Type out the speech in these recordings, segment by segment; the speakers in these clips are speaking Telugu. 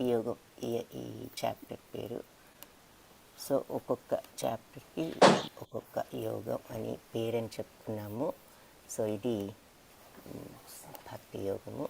భక్తి యోగం ఈ చాప్టర్ పేరు. సో ఒక్కొక్క చాప్టర్కి ఒక్కొక్క యోగం అని పేరని చెప్పుకున్నాము. సో ఇది భక్తి యోగము.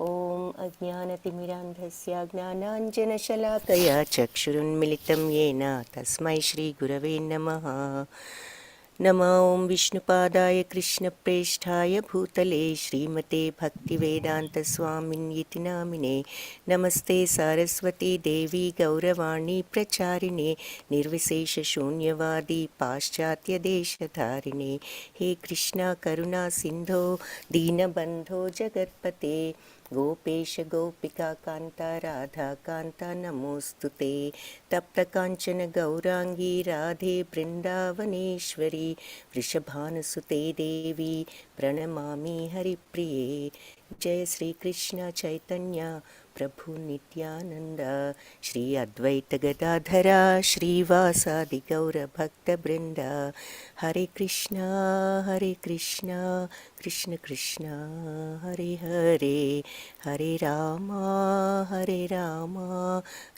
ఓం అజ్ఞానతిమిరాంధస్య జ్ఞానాంజనశలాకయా చక్షురున్మిళితం येन తస్మై శ్రీగురవే నమః. నమో ఓం విష్ణుపాదాయ కృష్ణప్రేష్ఠాయ భూతలే శ్రీమతే భక్తివేదాంతస్వామిన్యితి నామినే. నమస్తే సారస్వతీ దేవి గౌరవాణి ప్రచారిణే నిర్విశేషశూన్యవాది పాశ్చాత్యదేశధారిణే. హే కృష్ణ కరుణా సింధో దీనబంధో జగత్పతే గోపేశ గోపికా కాంత రాధా కాంత నమోస్తుతే. తప్త కాంచన గౌరాంగీ రాధే బృందావనేశ్వరి వృషభానుసుతే దేవి ప్రణమామి హరిప్రియే. జయ శ్రీకృష్ణ చైతన్య ప్రభు నిత్యానంద శ్రీ అద్వైత గదాధర శ్రీవాసాది గౌర భక్త బృంద. హరే కృష్ణ కృష్ణ కృష్ణ హరే హరే, హరే రామ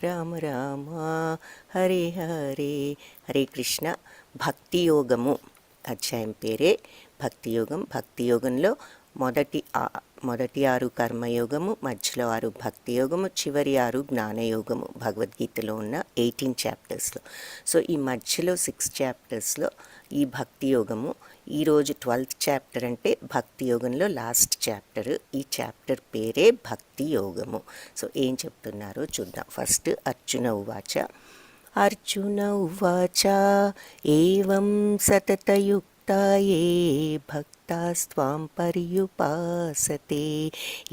రామ రామ హరే హరే. హరే కృష్ణ. భక్తి యోగము అధ్యాయం పేరే భక్తి యోగం. భక్తి యోగంలో మొదటి 6 కర్మయోగము, మధ్యలో 6 భక్తి యోగము, చివరి 6 జ్ఞానయోగము భగవద్గీతలో ఉన్న 18 చాప్టర్స్లో. సో ఈ మధ్యలో 6 చాప్టర్స్లో ఈ భక్తి యోగము. ఈరోజు 12th చాప్టర్ అంటే భక్తి యోగంలో లాస్ట్ చాప్టర్. ఈ చాప్టర్ పేరే భక్తి యోగము. సో ఏం చెప్తున్నారో చూద్దాం. ఫస్ట్ అర్జున ఉవాచ. అర్జున ఉవాచ ఏవం సతతయుక్తా ఏ భక్తాస్త్వాం పర్యుపాసతే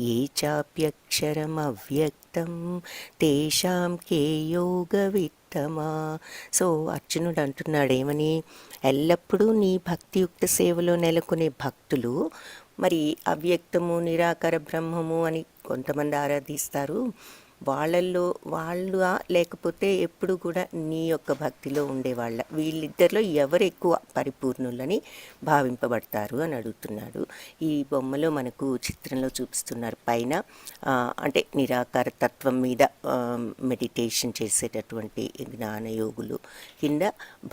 ఏ చాప్యక్షరమవ్యక్తం తేషాం కే యోగవిత్తమా. సో అర్జునుడు అంటున్నాడు ఏమని, ఎల్లప్పుడూ నీ భక్తియుక్త సేవలో నెలకొనే భక్తులు మరి అవ్యక్తము నిరాకార బ్రహ్మము అని కొంతమంది ఆరాధిస్తారు. వాళ్ళు లేకపోతే ఎప్పుడు కూడా నీ యొక్క భక్తిలో ఉండేవాళ్ళ, వీళ్ళిద్దరిలో ఎవరు ఎక్కువ పరిపూర్ణులని భావింపబడతారు అని అడుగుతున్నాడు. ఈ బొమ్మలో మనకు చిత్రంలో చూపిస్తున్నారు. పైన అంటే నిరాకార తత్వం మీద మెడిటేషన్ చేసేటటువంటి జ్ఞానయోగులు, కింద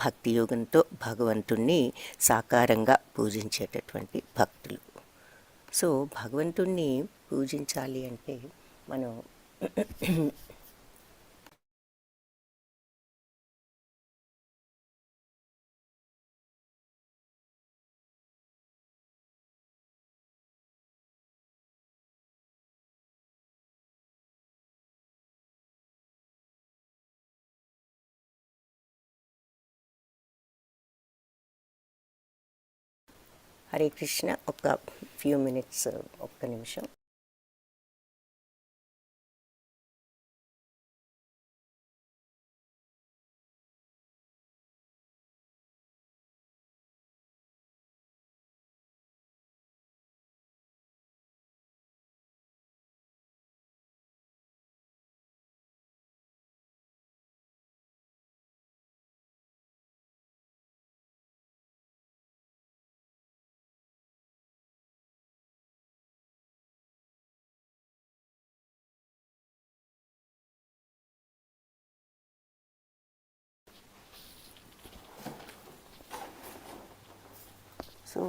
భక్తి యోగంతో భగవంతుణ్ణి సాకారంగా పూజించేటటువంటి భక్తులు. సో భగవంతుణ్ణి పూజించాలి అంటే మనం హరే కృష్ణ. ఒక ఫ్యూ మినిట్స్, ఒక్క నిమిషం. సో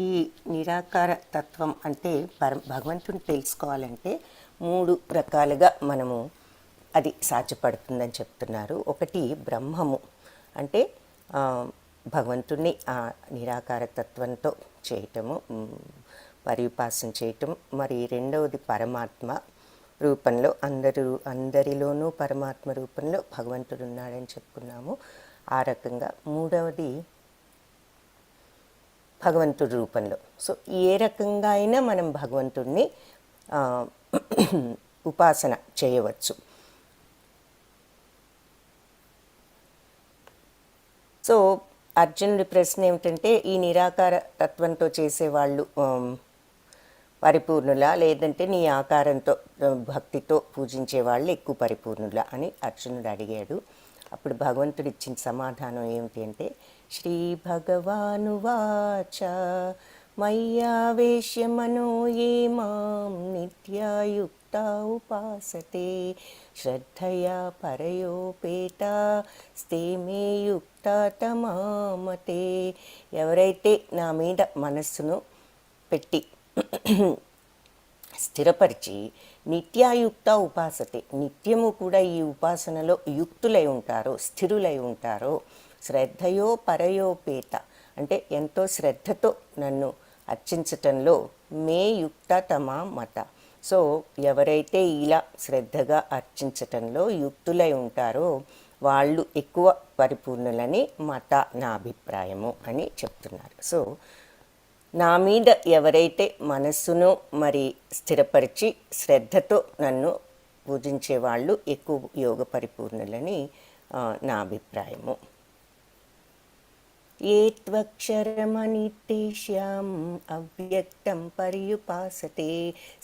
ఈ నిరాకార తత్వం అంటే భగవంతుని తెలుసుకోవాలంటే 3 రకాలుగా మనము అది సాధ్యపడుతుందని చెప్తున్నారు. ఒకటి బ్రహ్మము అంటే భగవంతుణ్ణి నిరాకార తత్వంతో చేయటము, పర్యుపాసన చేయటం. మరి రెండవది పరమాత్మ రూపంలో, అందరిలోనూ పరమాత్మ రూపంలో భగవంతుడు ఉన్నాడని చెప్పుకున్నాము. ఆ రకంగా మూడవది భగవంతుడి రూపంలో. సో ఏ రకంగా అయినా మనం భగవంతుడిని ఉపాసన చేయవచ్చు. సో అర్జునుడి ప్రశ్న ఏమిటంటే, ఈ నిరాకార తత్వంతో చేసేవాళ్ళు పరిపూర్ణులా, లేదంటే నీ ఆకారంతో భక్తితో పూజించే వాళ్ళు ఎక్కువ పరిపూర్ణులా అని అర్జునుడు అడిగాడు. అప్పుడు భగవంతుడు ఇచ్చిన సమాధానం ఏమిటి అంటే, శ్రీ భగవానువాచ మయ్యావేశ్య మనో ఏ మాం నిత్యాయుక్త ఉపాసతే శ్రద్ధయా పరయోపేత స్తే మే యుక్త తమామతే. ఎవరైతే నా మీద మనస్సును పెట్టి స్థిరపరిచి నిత్యాయుక్త ఉపాసతే, నిత్యము కూడా ఈ ఉపాసనలో యుక్తులై ఉంటారో, స్థిరులై ఉంటారో, శ్రద్ధయో పరయోపేత అంటే ఎంతో శ్రద్ధతో నన్ను అర్చించటంలో మే యుక్త తమా మత. సో ఎవరైతే ఇలా శ్రద్ధగా అర్చించటంలో యుక్తులై ఉంటారో వాళ్ళు ఎక్కువ పరిపూర్ణులని మత నా అభిప్రాయము అని చెప్తున్నారు. సో నా మీద ఎవరైతే మనస్సును మరి స్థిరపరిచి శ్రద్ధతో నన్ను పూజించే వాళ్ళు ఎక్కువ యోగ పరిపూర్ణులని నా అభిప్రాయము. ఏ త్వక్షరమనితేష్యాం అవ్యక్తం పర్యుపాసతే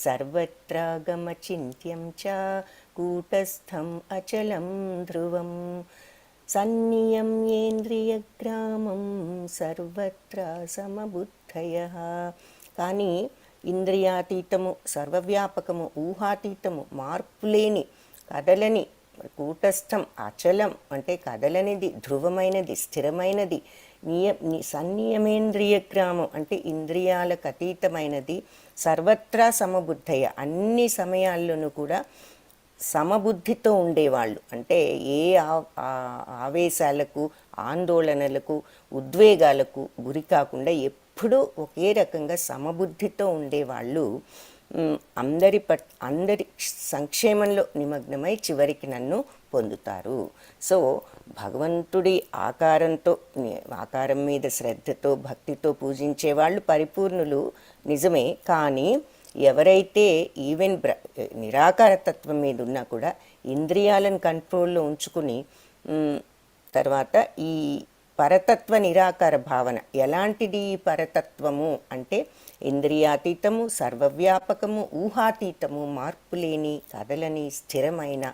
సర్వత్రాగమచింత్యం చ కూటస్థం అచలం ధ్రువం సన్నియమ్యేంద్రియగ్రామం సర్వత్రా సమబుద్ధయః. కానీ ఇంద్రియాతీతము, సర్వవ్యాపకము, ఊహాతీతము, మార్పులేని, కదలని, కూటస్థం అచలం అంటే కదలనిది, ధ్రువమైనది, స్థిరమైనది, సన్నియమేంద్రియ గ్రామం అంటే ఇంద్రియాలకు అతీతమైనది, సర్వత్రా సమబుద్ధయ అన్ని సమయాల్లోనూ కూడా సమబుద్ధితో ఉండేవాళ్ళు. అంటే ఏ ఆవేశాలకు, ఆందోళనలకు, ఉద్వేగాలకు గురి కాకుండా ఎప్పుడూ ఒకే రకంగా సమబుద్ధితో ఉండేవాళ్ళు అందరి సంక్షేమంలో నిమగ్నమై చివరికి నన్ను పొందుతారు. సో భగవంతుడి ఆకారం మీద శ్రద్ధతో భక్తితో పూజించే వాళ్ళు పరిపూర్ణులు నిజమే. కానీ ఎవరైతే ఈవెన్ నిరాకారతత్వం మీద ఉన్నా కూడా ఇంద్రియాలను కంట్రోల్లో ఉంచుకుని తర్వాత ఈ పరతత్వ నిరాకార భావన, ఎలాంటిది ఈ పరతత్వము అంటే ఇంద్రియాతీతము, సర్వవ్యాపకము, ఊహాతీతము, మార్పులేని, కదలని, స్థిరమైన,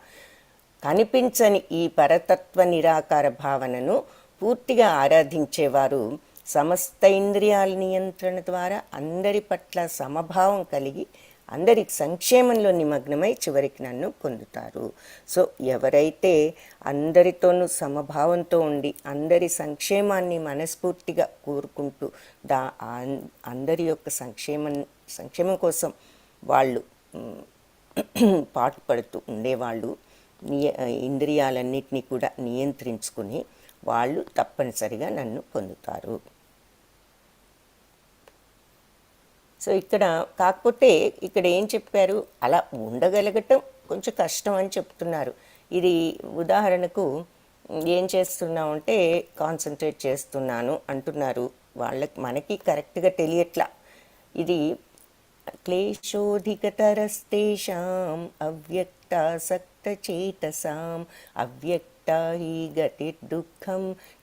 కనిపించని ఈ పరతత్వ నిరాకార భావనను పూర్తిగా ఆరాధించేవారు సమస్త ఇంద్రియాల నియంత్రణ ద్వారా అందరి పట్ల సమభావం కలిగి అందరి సంక్షేమంలో నిమగ్నమై చివరికి నన్ను పొందుతారు. సో ఎవరైతే అందరితోనూ సమభావంతో ఉండి అందరి సంక్షేమాన్ని మనస్ఫూర్తిగా కోరుకుంటూ అందరి యొక్క సంక్షేమం కోసం వాళ్ళు పాటుపడుతూ ఉండేవాళ్ళు ఇంద్రియాలన్నింటినీ కూడా నియంత్రించుకుని వాళ్ళు తప్పనిసరిగా నన్ను పొందుతారు. సో కాకపోతే ఇక్కడ ఏం చెప్పారు, అలా ఉండగలగటం కొంచెం కష్టం అని చెప్తున్నారు. ఇది ఉదాహరణకు ఏం చేస్తున్నామంటే కాన్సన్ట్రేట్ చేస్తున్నాను అంటున్నారు, మనకి కరెక్ట్గా తెలియట్లా. ఇది క్లేశోధికతరస్తేషాం అవ్యక్తాసక్తచేతసాం అవ్యక్త హి గతిర్దుఃఖం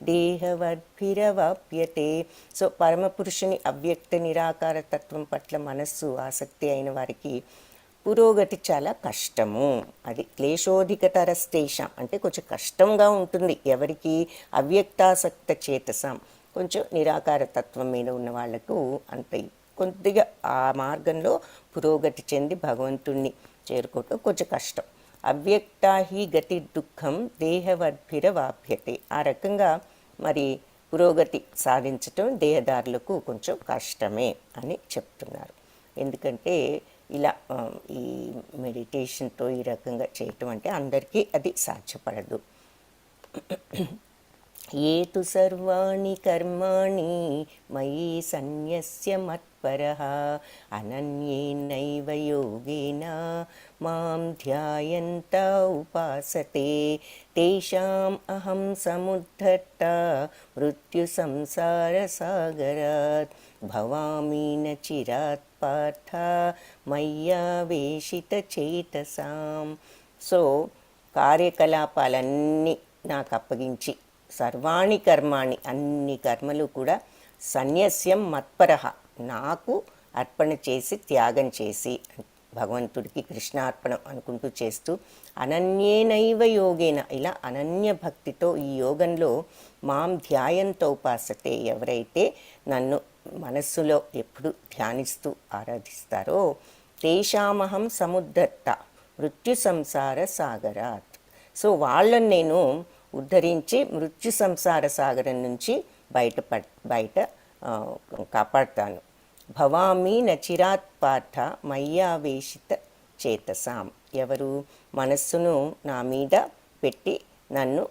దేహవద్భిరవాప్యతే. సో పరమపురుషుని అవ్యక్త నిరాకార తత్వం పట్ల మనస్సు ఆసక్తి అయిన వారికి పురోగతి చాలా కష్టము. అది క్లేశోధికతరస్తేషాం అంటే కొంచెం కష్టంగా ఉంటుంది. ఎవరికి? అవ్యక్తాసక్త చేతసాం, కొంచెం నిరాకార తత్వం మీద ఉన్న వాళ్లకు అంత కొద్దిగా ఆ మార్గంలో పురోగతి చెంది భగవంతుణ్ణి చేరుకోవటం కొంచెం కష్టం. అవ్యక్త హి గతి దుఃఖం దేహవద్భిరవాప్యతే. ఆ రకంగా మరి పురోగతి సాధించటం దేహదారులకు కొంచెం కష్టమే అని చెప్తున్నారు. ఎందుకంటే ఇలా ఈ మెడిటేషన్తో ఈ రకంగా చేయటం అంటే అందరికీ అది సాధ్యపడదు. ఏ తు సర్వాణి కర్మాణి మయి సన్యస్య మత్పరః అనన్యేనైవ యోగేన మాం ధ్యాయంత ఉపాసతే తేషాం అహం సముద్ధర్త మృత్యు సంసార సాగరాత్. భవామి న చిరాత్ పార్థ మయ్యావేశితచేతసాం. సో కార్యకలాపాలన్నీ నాకు అప్పగించి సర్వాణి కర్మాణి అన్ని కర్మలు కూడా సన్యస్యం మత్పరః నాకు అర్పణ చేసి త్యాగం చేసి భగవంతుడికి కృష్ణార్పణం అనుకుంటూ చేస్తూ అనన్యేనైవ యోగేన ఇలా అనన్య భక్తితో ఈ యోగంలో మాం ధ్యాయంతో ఉపాసతే ఎవరైతే నన్ను మనస్సులో ఎప్పుడు ధ్యానిస్తూ ఆరాధిస్తారో తేషామహం సముద్ధర్త మృత్యు సంసార సాగరాత్. సో వాళ్ళని నేను ఉద్ధరించి మృత్యు సంసార సాగరం నుంచి బయట కాపాడుతాను. భవామి నచిరాత్ పార్థ మయ్యావేశిత చేతసాం. ఎవరు మనస్సును నా మీద పెట్టి నన్ను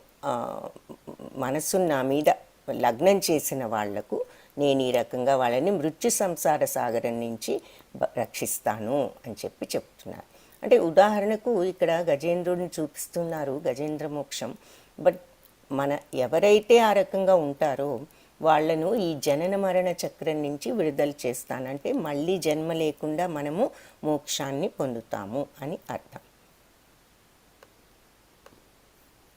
మనస్సును నా మీద లగ్నం చేసిన వాళ్లకు నేను ఈ రకంగా వాళ్ళని మృత్యు సంసార సాగరం నుంచి రక్షిస్తాను అని చెప్తున్నారు. అంటే ఉదాహరణకు ఇక్కడ గజేంద్రుడిని చూపిస్తున్నారు, గజేంద్ర మోక్షం. బట్ ఎవరైతే ఆ రకంగా ఉంటారో వాళ్లను ఈ జనన మరణ చక్రం నుంచి విడుదల చేస్తానంటే మళ్ళీ జన్మ లేకుండా మనము మోక్షాన్ని పొందుతాము అని అర్థం.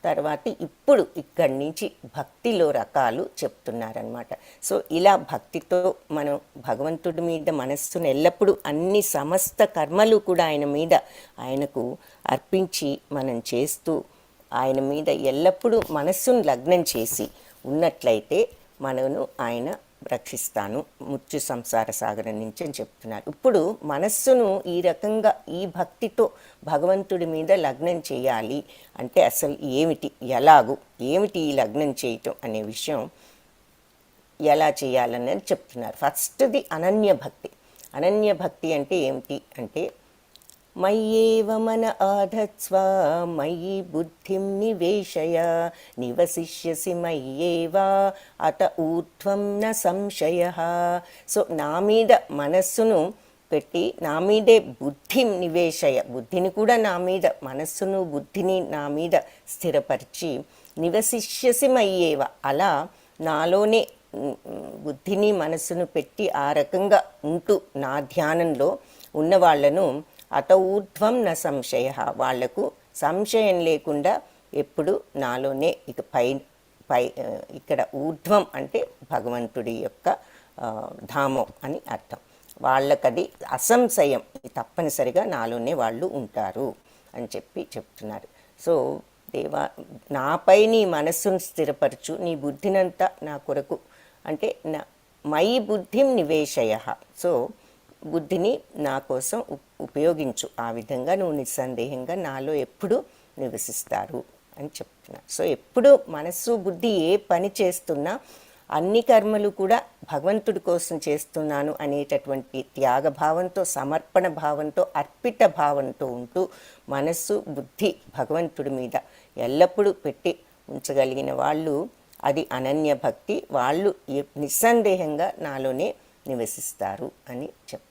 తర్వాత ఇప్పుడు ఇక్కడి నుంచి భక్తిలో రకాలు చెప్తున్నారనమాట. సో ఇలా భక్తితో మనం భగవంతుడి మీద మనస్సును ఎల్లప్పుడూ అన్ని సమస్త కర్మలు కూడా ఆయనకు అర్పించి మనం చేస్తూ ఆయన మీద ఎల్లప్పుడూ మనస్సును లగ్నం చేసి ఉన్నట్లయితే మనను ఆయన రక్షిస్తాను మృత్యు సంసార సాగరం నుంచి అని చెప్తున్నారు. ఇప్పుడు మనస్సును ఈ రకంగా ఈ భక్తితో భగవంతుడి మీద లగ్నం చేయాలి అంటే అసలు ఏమిటి ఈ లగ్నం చేయటం అనే విషయం ఎలా చేయాలనేది చెప్తున్నారు. ఫస్ట్ది అనన్య భక్తి. అనన్య భక్తి అంటే ఏమిటి అంటే మయ్యేవ మన ఆధత్స్వ మయి బుద్ధిం నివేశయ నివసిష్యసి మయ్యేవ అత ఊర్ధ్వం న సంశయః. సో నా మీద మనస్సును పెట్టి నా మీదే బుద్ధిం నివేశయ, బుద్ధిని కూడా నా మీద, మనస్సును బుద్ధిని నా మీద స్థిరపరిచి నివసిష్యసి మయ్యేవ అలా నాలోనే బుద్ధిని మనస్సును పెట్టి ఆ రకంగా ఉంటూ నా ధ్యానంలో ఉన్న వాళ్లను అత ఊర్ధ్వం న సంశయ, వాళ్లకు సంశయం లేకుండా ఎప్పుడు నాలోనే ఇక ఇక్కడ ఊర్ధ్వం అంటే భగవంతుడి యొక్క ధామం అని అర్థం. వాళ్ళకది అసంశయం, తప్పనిసరిగా నాలోనే వాళ్ళు ఉంటారు అని చెప్తున్నారు. సో దేవా నాపై నీ మనస్సును స్థిరపరచు, నీ బుద్ధినంతా నా కొరకు అంటే మయి బుద్ధిం నివేశయ. సో బుద్ధిని నా కోసం ఉపయోగించు, ఆ విధంగా నువ్వు నిస్సందేహంగా నాలో ఎప్పుడు నివసిస్తారు అని చెప్తున్నా. సో ఎప్పుడు మనస్సు బుద్ధి ఏ పని చేస్తున్నా అన్ని కర్మలు కూడా భగవంతుడి కోసం చేస్తున్నాను అనేటటువంటి త్యాగభావంతో, సమర్పణ భావంతో, అర్పిత భావంతో ఉంటూ మనస్సు బుద్ధి భగవంతుడి మీద ఎల్లప్పుడూ పెట్టి ఉంచగలిగిన వాళ్ళు అది అనన్య భక్తి. వాళ్ళు నిస్సందేహంగా నాలోనే నివసిస్తారు అని చెప్తున్నారు.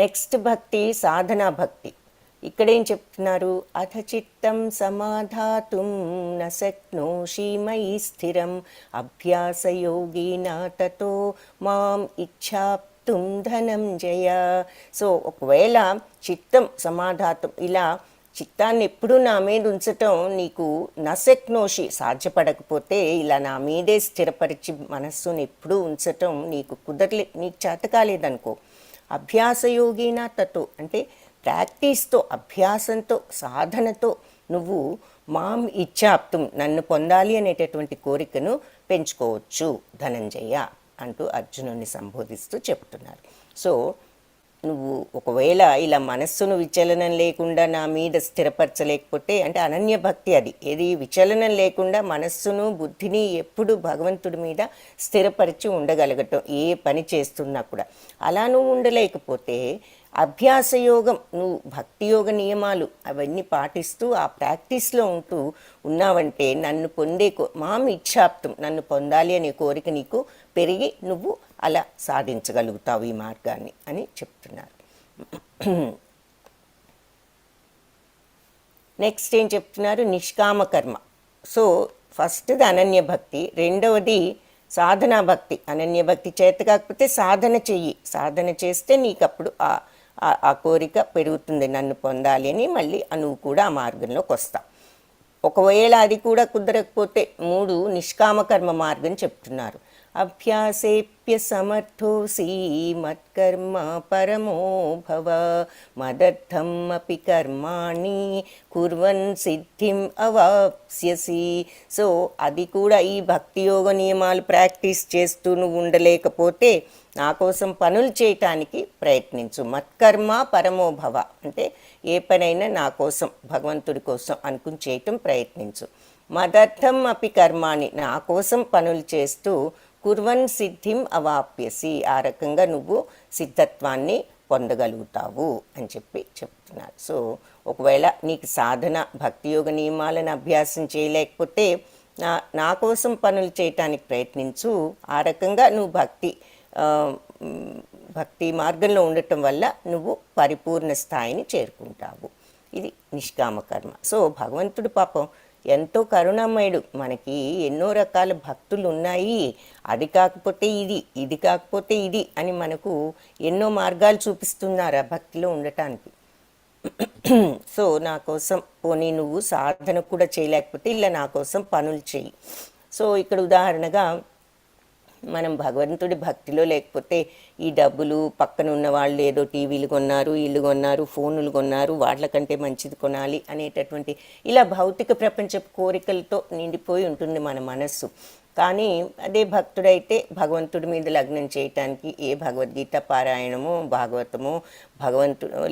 నెక్స్ట్ భక్తి సాధనా భక్తి. ఇక్కడేం చెప్తున్నారు? అథ చిత్తం సమాధాతుం న శక్నోషి మయి స్థిరం అభ్యాసయోగినా తతో మాం ఇచ్ఛాప్తుం ధనంజయ. సో ఒకవేళ చిత్తం సమాధాతం, ఇలా చిత్తాన్ని ఎప్పుడూ నా మీద ఉంచటం నీకు నశక్నోషి సాధ్యపడకపోతే, ఇలా నా మీదే స్థిరపరిచి మనస్సుని ఎప్పుడూ ఉంచటం నీకు నీకు చేత కాలేదనుకో, అభ్యాసయోగినా తతో అంటే ప్రాక్టీస్తో, అభ్యాసంతో, సాధనతో నువ్వు మాం ఇచ్ఛాప్తుం నన్ను పొందాలి అనేటటువంటి కోరికను పెంచుకోవచ్చు ధనంజయ అంటూ అర్జునుడిని సంబోధిస్తూ చెప్తున్నారు. సో నువ్వు ఒకవేళ ఇలా మనస్సును విచలనం లేకుండా నా మీద స్థిరపరచలేకపోతే, అంటే అనన్య భక్తి అది, ఏది విచలనం లేకుండా మనస్సును బుద్ధిని ఎప్పుడు భగవంతుడి మీద స్థిరపరిచి ఉండగలగటం ఏ పని చేస్తున్నా కూడా. అలా నువ్వు ఉండలేకపోతే అభ్యాసయోగం, నువ్వు భక్తి యోగ నియమాలు అవన్నీ పాటిస్తూ ఆ ప్రాక్టీస్లో ఉంటూ ఉన్నావంటే నన్ను మాం ఇచ్ఛాప్తం నన్ను పొందాలి అనే కోరిక నీకు పెరిగి నువ్వు అలా సాధించగలుగుతావు ఈ మార్గాన్ని అని చెప్తున్నారు. నెక్స్ట్ ఏం చెప్తున్నారు, నిష్కామ కర్మ. సో ఫస్ట్ది అనన్య భక్తి, రెండవది సాధనా భక్తి. అనన్య భక్తి చేత కాకపోతే సాధన చెయ్యి, సాధన చేస్తే నీకు అప్పుడు ఆ కోరిక పెరుగుతుంది, నన్ను పొందాలి అని. మళ్ళీ నువ్వు కూడా ఆ మార్గంలోకి వస్తావు. ఒకవేళ అది కూడా కుదరకపోతే మూడు నిష్కామకర్మ మార్గం చెప్తున్నారు. అభ్యాసేప్య సమర్థోసి మత్కర్మ పరమో భవ మదర్థం అపి కర్మాణి కుర్వన్ సిద్ధిం అవాప్స్యసి. సో అది కూడా ఈ భక్తి యోగ నియమాలు ప్రాక్టీస్ చేస్తూ నువ్వు ఉండలేకపోతే నా కోసం పనులు చేయటానికి ప్రయత్నించు. మత్కర్మ పరమో భవ అంటే ఏ పనైనా నా కోసం, భగవంతుడి కోసం అనుకుని చేయటం ప్రయత్నించు. మదర్థం అపి కర్మాణి నా కోసం పనులు చేస్తూ కుర్వన్ సిద్ధిం అవాప్యసి ఆ రకంగా నువ్వు సిద్ధత్వాన్ని పొందగలుగుతావు అని చెప్తున్నారు. సో ఒకవేళ నీకు సాధన భక్తి యోగ నియమాలను అభ్యాసం చేయలేకపోతే నా కోసం పనులు చేయటానికి ప్రయత్నించు. ఆ రకంగా నువ్వు భక్తి మార్గంలో ఉండటం వల్ల నువ్వు పరిపూర్ణ స్థాయిని చేరుకుంటావు. ఇది నిష్కామ కర్మ. సో భగవంతుడు పాపం ఎంతో కరుణామయుడు, మనకి ఎన్నో రకాల భక్తులు ఉన్నాయి. అది కాకపోతే ఇది, ఇది కాకపోతే ఇది అని మనకు ఎన్నో మార్గాలు చూపిస్తున్నారు ఆ భక్తిలో ఉండటానికి. సో నా కోసం పోనీ నువ్వు సాధన కూడా చేయలేకపోతే ఇలా నా కోసం పనులు చేయి. సో ఇక్కడ ఉదాహరణగా మనం భగవంతుడి భక్తిలో లేకపోతే ఈ డబ్బులు, పక్కన ఉన్న వాళ్ళు ఏదో టీవీలు కొన్నారు, ఇల్లు కొన్నారు, ఫోన్లు కొన్నారు, వాళ్ళకంటే మంచిది కొనాలి అనేటటువంటి ఇలా భౌతిక ప్రపంచపు కోరికలతో నిండిపోయి ఉంటుంది మన మనస్సు. కానీ అదే భక్తుడైతే భగవంతుడి మీద లగ్నం చేయటానికి ఏ భగవద్గీత పారాయణమో, భాగవతమో,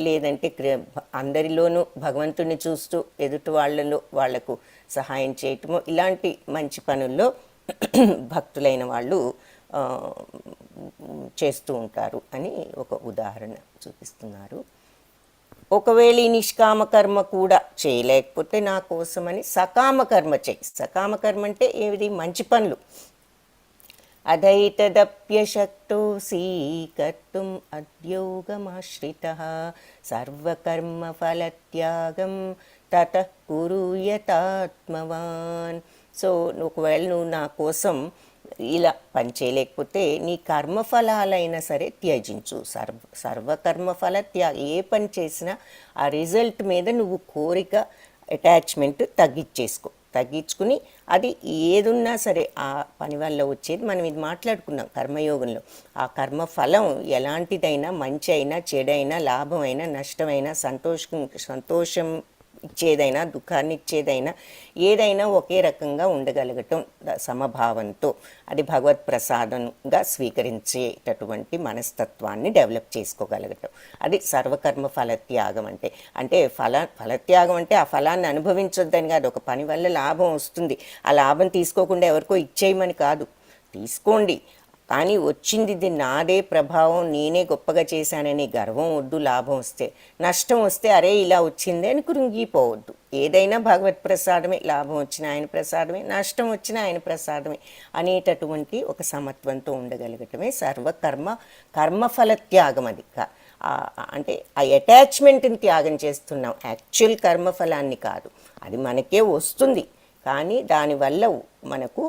లేదంటే అందరిలోనూ భగవంతుడిని చూస్తూ ఎదుటి వాళ్లకు సహాయం చేయటమో, ఇలాంటి మంచి పనుల్లో భక్తులైన వాళ్ళు చేస్తూ ఉంటారు అని ఒక ఉదాహరణ చూపిస్తున్నారు. ఒకవేళ ఈ నిష్కామ కర్మ కూడా చేయలేకపోతే నా కోసమని సకామ కర్మ చేయి. సకామ కర్మ అంటే ఏది, మంచి పనులు. అధైతదప్యశక్తోసి కర్తుం అద్యోగమాశ్రితః సర్వకర్మ ఫలత్యాగం తతః కురు యతాత్మవాన్. సో ఒకవేళ నువ్వు నా కోసం ఇలా పని చేయలేకపోతే నీ కర్మఫలాలైనా సరే త్యజించు. సర్వకర్మఫల ఏ పని చేసినా ఆ రిజల్ట్ మీద నువ్వు కోరిక, అటాచ్మెంట్ తగ్గించుకుని అది ఏదున్నా సరే ఆ పని వల్ల వచ్చేది. మనం ఇది మాట్లాడుకున్నాం కర్మయోగంలో. ఆ కర్మఫలం ఎలాంటిదైనా, మంచి అయినా, చెడైనా, లాభమైనా, నష్టమైనా, సంతోషం ఇచ్చేదైనా, దుఃఖాన్ని ఇచ్చేదైనా, ఏదైనా ఒకే రకంగా ఉండగలగటం సమభావంతో, అది భగవత్ ప్రసాదంగా స్వీకరించేటటువంటి మనస్తత్వాన్ని డెవలప్ చేసుకోగలగటం, అది సర్వకర్మ ఫలత్యాగం అంటే. అంటే ఫలత్యాగం అంటే ఆ ఫలాన్ని అనుభవించొద్దని కాదు. ఒక పని వల్ల లాభం వస్తుంది, ఆ లాభం తీసుకోకుండా ఎవరికో ఇచ్చేయమని కాదు, తీసుకోండి. కానీ వచ్చింది ఇది నాదే ప్రభావం, నేనే గొప్పగా చేశానని గర్వం వద్దు. లాభం వస్తే, నష్టం వస్తే అరే ఇలా వచ్చిందే అని కృంగిపోవద్దు. ఏదైనా భగవత్ ప్రసాదమే, లాభం వచ్చిన ఆయన ప్రసాదమే, నష్టం వచ్చిన ఆయన ప్రసాదమే అనేటటువంటి ఒక సమత్వంతో ఉండగలగటమే కర్మఫల త్యాగం. అది అంటే ఆ అటాచ్మెంట్ని త్యాగం చేస్తున్నాం, యాక్చువల్ కర్మఫలాన్ని కాదు. అది మనకే వస్తుంది, కానీ దానివల్ల మనకు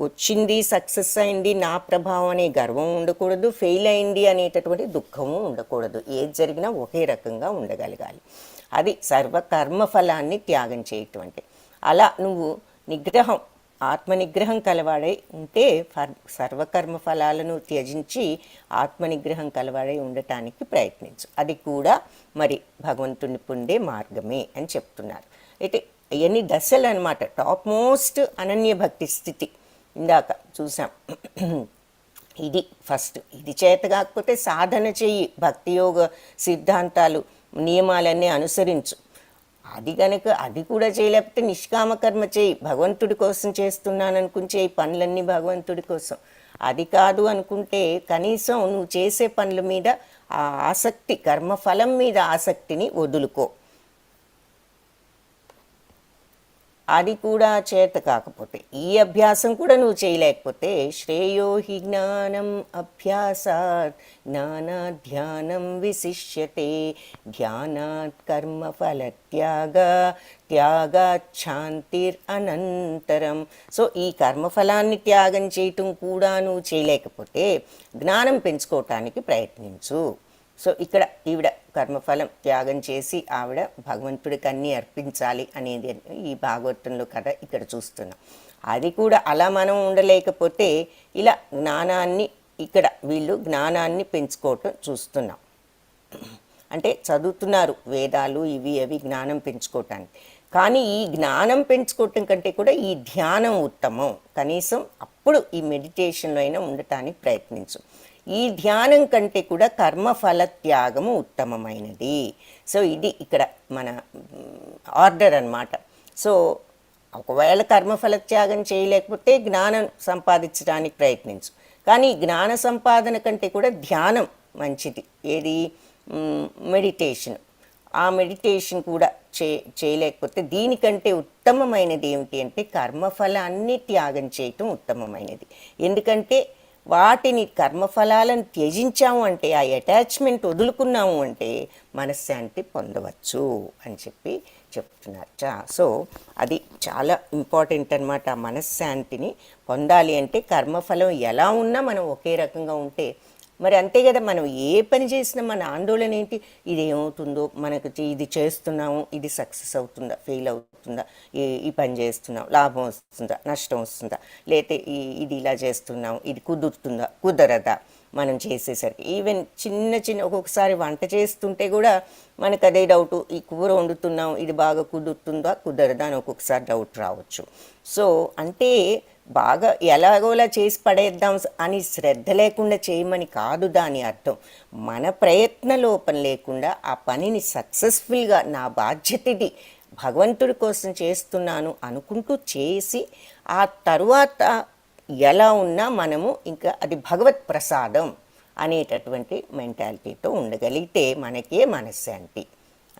వచ్చింది, సక్సెస్ అయింది, నా ప్రభావం అనే గర్వం ఉండకూడదు, ఫెయిల్ అయింది అనేటటువంటి దుఃఖము ఉండకూడదు. ఏది జరిగినా ఒకే రకంగా ఉండగలగాలి. అది సర్వకర్మఫలాన్ని త్యాగం చేయటం అంటే. అలా నువ్వు ఆత్మనిగ్రహం కలవాడై ఉంటే సర్వకర్మ ఫలాలను త్యజించి ఆత్మనిగ్రహం కలవాడై ఉండటానికి ప్రయత్నించు. అది కూడా మరి భగవంతుని పొందే మార్గమే అని చెప్తున్నారు. అయితే ఇవన్నీ దశలు అనమాట. టాప్ మోస్ట్ అనన్య భక్తి స్థితి ఇందాక చూసాం. ఇది ఫస్ట్. ఇది చేత కాకపోతే సాధన చెయ్యి, భక్తి యోగ సిద్ధాంతాలు, నియమాలన్నీ అనుసరించు. అది కూడా చేయలేకపోతే నిష్కామకర్మ చేయి, భగవంతుడి కోసం చేస్తున్నాను అనుకుని చేయి పనులన్నీ భగవంతుడి కోసం. అది కాదు అనుకుంటే కనీసం నువ్వు చేసే పనుల మీద ఆ ఆసక్తి, కర్మఫలం మీద ఆసక్తిని వదులుకో. అది కూడా చేత కాకపోతే, ఈ అభ్యాసం కూడా నువ్వు చేయలేకపోతే, శ్రేయో హి జ్ఞానం అభ్యాసాత్ జ్ఞానాధ్యానం విశిష్యతే ధ్యానాత్ కర్మఫల త్యాగాత్ శాంతిర్ అనంతరం. సో ఈ కర్మఫలాన్ని త్యాగం చేయటం కూడా నువ్వు చేయలేకపోతే జ్ఞానం పెంచుకోవటానికి ప్రయత్నించు. సో ఇక్కడ ఈవిడ కర్మఫలం త్యాగం చేసి ఆవిడ భగవంతుడికి అన్నీ అర్పించాలి అనేది ఈ భాగవతంలో కథ ఇక్కడ చూస్తున్నాం. అది కూడా అలా మనం ఉండలేకపోతే ఇలా జ్ఞానాన్ని, ఇక్కడ వీళ్ళు జ్ఞానాన్ని పెంచుకోవటం చూస్తున్నాం. అంటే చదువుతున్నారు వేదాలు ఇవి అవి జ్ఞానం పెంచుకోవటానికి. కానీ ఈ జ్ఞానం పెంచుకోవటం కంటే కూడా ఈ ధ్యానం ఉత్తమం. కనీసం అప్పుడు ఈ మెడిటేషన్లో అయినా ఉండటానికి ప్రయత్నించు. ఈ ధ్యానం కంటే కూడా కర్మఫల త్యాగము ఉత్తమమైనది. సో ఇది ఇక్కడ మన ఆర్డర్ అన్నమాట. సో ఒకవేళ కర్మఫల త్యాగం చేయలేకపోతే జ్ఞానం సంపాదించడానికి ప్రయత్నించు. కానీ జ్ఞాన సంపాదన కంటే కూడా ధ్యానం మంచిది. ఏది? మెడిటేషన్. ఆ మెడిటేషన్ కూడా చేయలేకపోతే దీనికంటే ఉత్తమమైనది ఏమిటి అంటే కర్మఫలాన్ని త్యాగం చేయటం ఉత్తమమైనది. ఎందుకంటే వాటిని కర్మఫలాలను త్యజించాము అంటే, ఆ అటాచ్మెంట్ వదులుకున్నాము అంటే మనశ్శాంతి పొందవచ్చు అని చెప్తున్నారు. సో అది చాలా ఇంపార్టెంట్ అన్నమాట. ఆ మనశ్శాంతిని పొందాలి అంటే కర్మఫలం ఎలా ఉన్నా మనం ఒకే రకంగా ఉంటే మరి అంతే కదా. మనం ఏ పని చేసినా మన ఆందోళన ఏంటి? ఇది ఏమవుతుందో, మనకు ఇది చేస్తున్నాము, ఇది సక్సెస్ అవుతుందా, ఫెయిల్ అవుతుందా, ఈ పని చేస్తున్నాం, లాభం వస్తుందా, నష్టం వస్తుందా, లేతే ఇది ఇలా చేస్తున్నాం, ఇది కుదురుతుందా, కుదరదా మనం చేసేసరికి. ఈవెన్ చిన్న ఒక్కొక్కసారి వంట చేస్తుంటే కూడా మనకు అదే డౌటు, ఈ కూర వండుతున్నాం, ఇది బాగా కుదురుతుందా కుదరదా అని ఒక్కొక్కసారి డౌట్ రావచ్చు. సో అంటే బాగా ఎలాగోలా చేసి పడేద్దాం అని శ్రద్ధ లేకుండా చేయమని కాదు దాని అర్థం. మన ప్రయత్న లోపం లేకుండా ఆ పనిని సక్సెస్ఫుల్గా నా బాధ్యత ఇది, భగవంతుడి కోసం చేస్తున్నాను అనుకుంటూ చేసి ఆ తరువాత ఎలా ఉన్నా మనము ఇంకా అది భగవత్ ప్రసాదం అనేటటువంటి మెంటాలిటీతో ఉండగలిగితే మనకే మనశ్శాంతి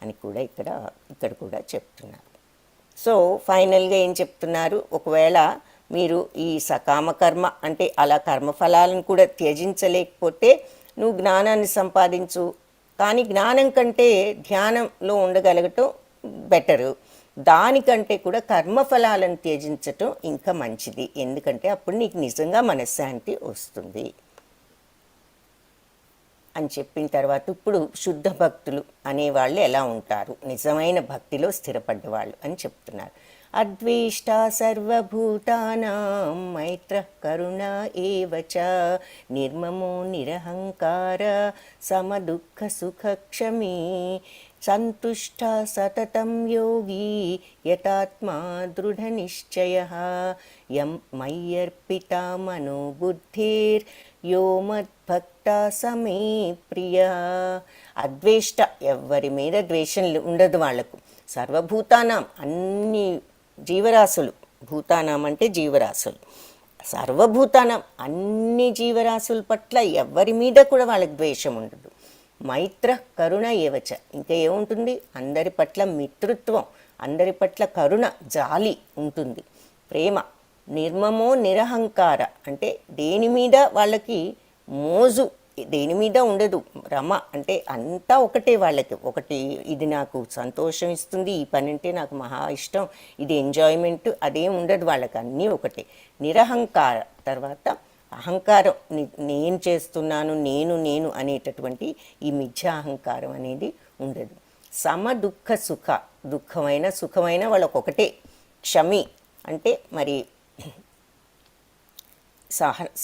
అని కూడా ఇక్కడ కూడా చెప్తున్నారు. సో ఫైనల్గా ఏం చెప్తున్నారు? ఒకవేళ మీరు ఈ సకామ కర్మ అంటే అలా కర్మఫలాలను కూడా త్యజించలేకపోతే నువ్వు జ్ఞానాన్ని సంపాదించు. కానీ జ్ఞానం కంటే ధ్యానంలో ఉండగలగటం బెటరు. దానికంటే కూడా కర్మఫలాలను త్యజించటం ఇంకా మంచిది. ఎందుకంటే అప్పుడు నీకు నిజంగా మనశ్శాంతి వస్తుంది అని చెప్పిన తర్వాత ఇప్పుడు శుద్ధ భక్తులు అనేవాళ్ళు ఎలా ఉంటారు, నిజమైన భక్తిలో స్థిరపడ్డవాళ్ళు అని చెప్తున్నారు. అద్వేష్ట సర్వభూతానాం మైత్ర కరుణ ఏవ చ నిర్మమో నిరహంకార సమదుఃఖ సుఖక్షమీ సంతుష్ట సతతం యోగి యతాత్మా దృఢనిశ్చయః యం మయ్యర్పితా మనోబుద్ధిర్ యో మద్భక్త సమే ప్రియ. అద్వేష్ట, ఎవరి మీద ద్వేషం ఉండదు వాళ్లకు. సర్వభూతానాం, అన్ని జీవరాశులు, భూతానాం అంటే జీవరాశులు, సర్వభూతానం అన్ని జీవరాశుల పట్ల ఎవరి మీద కూడా వాళ్ళకి ద్వేషం ఉండదు. మైత్ర కరుణ ఏవచ, ఇంకా ఏముంటుంది? అందరి పట్ల మిత్రుత్వం, అందరి పట్ల కరుణ, జాలి ఉంటుంది, ప్రేమ. నిర్మమో నిరహంకార అంటే దేని మీద వాళ్ళకి మోజు, దేని మీద ఉండదు. రమ అంటే అంతా ఒకటే వాళ్ళకి. ఒకటి, ఇది నాకు సంతోషం ఇస్తుంది, ఈ పని అంటే నాకు మహా ఇష్టం, ఇది ఎంజాయ్మెంట్, అదేం ఉండదు వాళ్ళకి, అన్నీ ఒకటే. నిరహంకార, తర్వాత అహంకారం, నేను చేస్తున్నాను, నేను అనేటటువంటి ఈ మిథ్యాహంకారం అనేది ఉండదు. సమ దుఃఖ సుఖ, దుఃఖమైన సుఖమైన వాళ్ళకొకటే. క్షమి అంటే మరి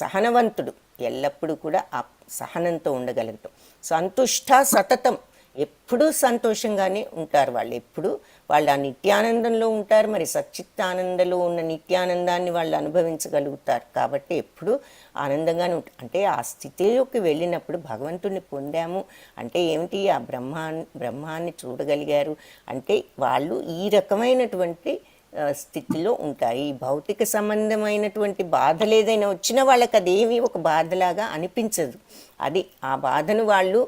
సహనవంతుడు, ఎల్లప్పుడూ కూడా ఆ సహనంతో ఉండగలగటం. సంతుష్ట సతతం, ఎప్పుడూ సంతోషంగానే ఉంటారు వాళ్ళు, ఎప్పుడు వాళ్ళు ఆ నిత్యానందంలో ఉంటారు. మరి సచ్చిత్తానందంలో ఉన్న నిత్యానందాన్ని వాళ్ళు అనుభవించగలుగుతారు కాబట్టి ఎప్పుడు ఆనందంగానే ఉంటారు. అంటే ఆ స్థితిలోకి వెళ్ళినప్పుడు భగవంతుడిని పొందాము అంటే ఏమిటి? ఆ బ్రహ్మాన్ని చూడగలిగారు అంటే వాళ్ళు ఈ రకమైనటువంటి స్థితిలో ఉంటారు. ఈ భౌతిక సంబంధమైనటువంటి బాధలు ఏదైనా వచ్చినా వాళ్ళకి అదేమి ఒక బాధలాగా అనిపించదు. అది ఆ బాధను వాళ్ళు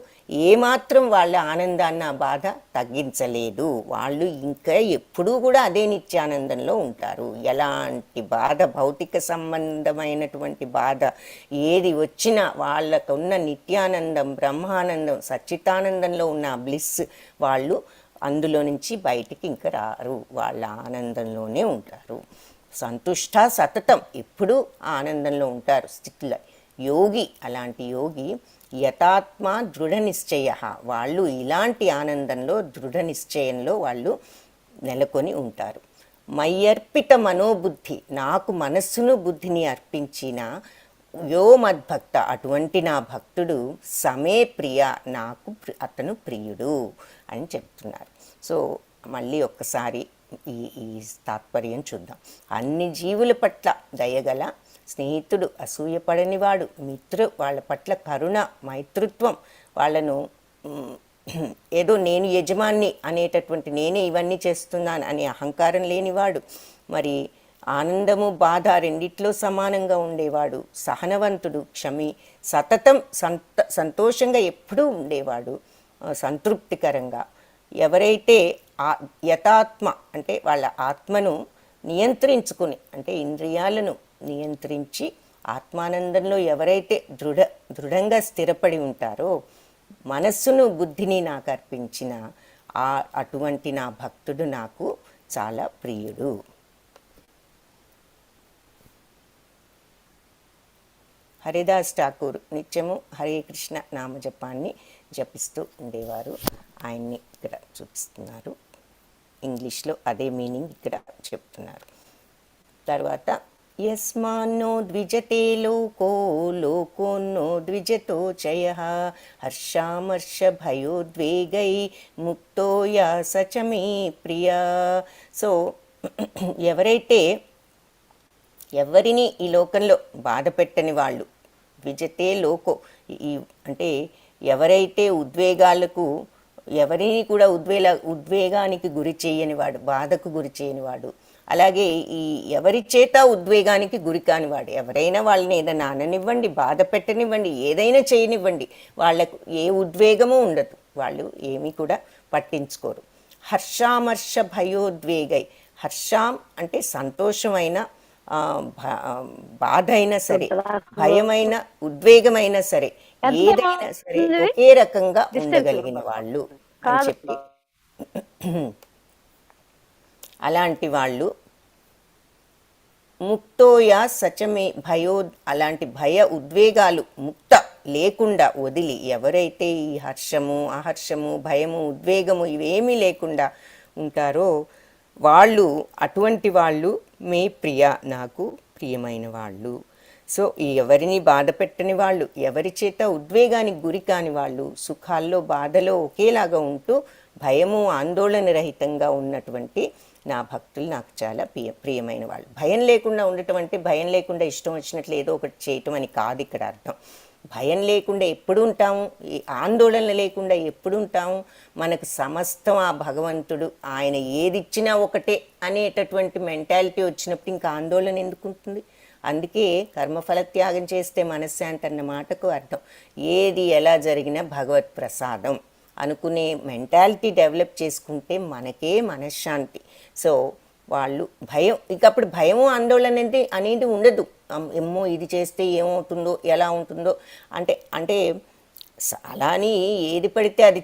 ఏమాత్రం వాళ్ళ ఆనందాన్ని ఆ బాధ తగ్గించలేదు. వాళ్ళు ఇంకా ఎప్పుడూ కూడా అదే నిత్యానందంలో ఉంటారు. ఎలాంటి బాధ, భౌతిక సంబంధమైనటువంటి బాధ ఏది వచ్చినా వాళ్ళకున్న నిత్యానందం, బ్రహ్మానందం, సచ్చితానందంలో ఉన్న బ్లిస్ వాళ్ళు అందులో నుంచి బయటికి ఇంకా రారు. వాళ్ళ ఆనందంలోనే ఉంటారు. సంతుష్ట సతతం ఎప్పుడూ ఆనందంలో ఉంటారు స్థితిలో. యోగి, అలాంటి యోగి యథాత్మ దృఢ నిశ్చయ, వాళ్ళు ఇలాంటి ఆనందంలో, దృఢ నిశ్చయంలో వాళ్ళు నెలకొని ఉంటారు. మయ్యర్పిత మనోబుద్ధి, నాకు మనస్సును బుద్ధిని అర్పించిన యో మద్భక్త, అటువంటి నా భక్తుడు సమే ప్రియ, నాకు అతను ప్రియుడు అని చెప్తున్నారు. సో మళ్ళీ ఒక్కసారి ఈ ఈ తాత్పర్యం చూద్దాం. అన్ని జీవుల పట్ల దయగల స్నేహితుడు, అసూయపడనివాడు, వాళ్ళ పట్ల కరుణ, మైతృత్వం, వాళ్ళను ఏదో నేను యజమాన్ని అనేటటువంటి, నేనే ఇవన్నీ చేస్తున్నాను అనే అహంకారం లేనివాడు, మరి ఆనందము బాధ రెండిట్లో సమానంగా ఉండేవాడు, సహనవంతుడు, క్షమి, సతతం సంతోషంగా ఎప్పుడూ ఉండేవాడు, సంతృప్తికరంగా. ఎవరైతే యథాత్మ అంటే వాళ్ళ ఆత్మను నియంత్రించుకుని, అంటే ఇంద్రియాలను నియంత్రించి ఆత్మానందంలో ఎవరైతే దృఢంగా స్థిరపడి ఉంటారో, మనస్సును బుద్ధిని నాకు అర్పించిన అటువంటి నా భక్తుడు నాకు చాలా ప్రియుడు. హరిదాస్ ఠాకూర్ నిత్యము హరే కృష్ణ నామజపాన్ని జపిస్తూ ఉండేవారు. ఆయన్ని ఇక్కడ చూపిస్తున్నారు. ఇంగ్లీష్లో అదే మీనింగ్ ఇక్కడ చెప్తున్నారు. తర్వాత యస్మాన్నో ద్విజతే లోకో లోకోన్నో ద్విజతో చయ హర్షామర్ష భయోద్వేగై ముక్తో యా సచమే ప్రియ. సో ఎవరైతే ఎవరిని ఈ లోకంలో బాధ పెట్టని వాళ్ళు, ద్విజతే లోకో, అంటే ఎవరైతే ఉద్వేగాలకు, ఎవరిని కూడా ఉద్వేగానికి గురి చేయనివాడు, బాధకు గురి చేయనివాడు, అలాగే ఈ ఎవరి చేత ఉద్వేగానికి గురి కానివాడు, ఎవరైనా వాళ్ళని ఏదైనా అననివ్వండి, బాధ పెట్టనివ్వండి, ఏదైనా చేయనివ్వండి, వాళ్లకు ఏ ఉద్వేగము ఉండదు, వాళ్ళు ఏమీ కూడా పట్టించుకోరు. హర్షామర్ష భయోద్వేగై, హర్షాం అంటే సంతోషమైన, బాధ అయినా సరే, భయమైన, ఉద్వేగమైనా సరే, ఏదైనా సరే ఒకే రకంగా ఉండగలిగిన వాళ్ళు అని చెప్పి, అలాంటి వాళ్ళు ముక్తోయా సచమే భయో, అలాంటి భయ ఉద్వేగాలు ముక్త లేకుండా వదిలి, ఎవరైతే ఈ హర్షము, అహర్షము, భయము, ఉద్వేగము ఇవేమీ లేకుండా ఉంటారో వాళ్ళు, అటువంటి వాళ్ళు మే ప్రియ, నాకు ప్రియమైన వాళ్ళు. సో ఎవరిని బాధ పెట్టని వాళ్ళు, ఎవరి చేత ఉద్వేగానికి గురి కాని వాళ్ళు, సుఖాల్లో బాధలో ఒకేలాగా ఉంటూ భయము ఆందోళన రహితంగా ఉన్నటువంటి నా భక్తులు నాకు చాలా ప్రియమైన వాళ్ళు. భయం లేకుండా ఉండటం అంటే భయం లేకుండా ఇష్టం వచ్చినట్లు ఏదో ఒకటి చేయటం అని కాదు ఇక్కడ అర్థం. భయం లేకుండా ఎప్పుడు ఉంటాము, ఆందోళన లేకుండా ఎప్పుడు ఉంటాము, మనకు సమస్తం ఆ భగవంతుడు, ఆయన ఏదిచ్చినా ఒకటే అనేటటువంటి మెంటాలిటీ వచ్చినప్పుడు ఇంకా ఆందోళన ఎందుకు ఉంటుంది? అందుకే కర్మఫల త్యాగం చేస్తే మనశ్శాంతి అన్న మాటకు అర్థం ఏది ఎలా జరిగినా భగవత్ ప్రసాదం అనుకునే మెంటాలిటీ డెవలప్ చేసుకుంటే మనకే మనశ్శాంతి. సో వాళ్ళు భయం, ఇక అప్పుడు భయము ఆందోళన అనేది ఉండదు. ఏమో ఇది చేస్తే ఏమవుతుందో, ఎలా ఉంటుందో అంటే అలా అని ఏది పడితే అది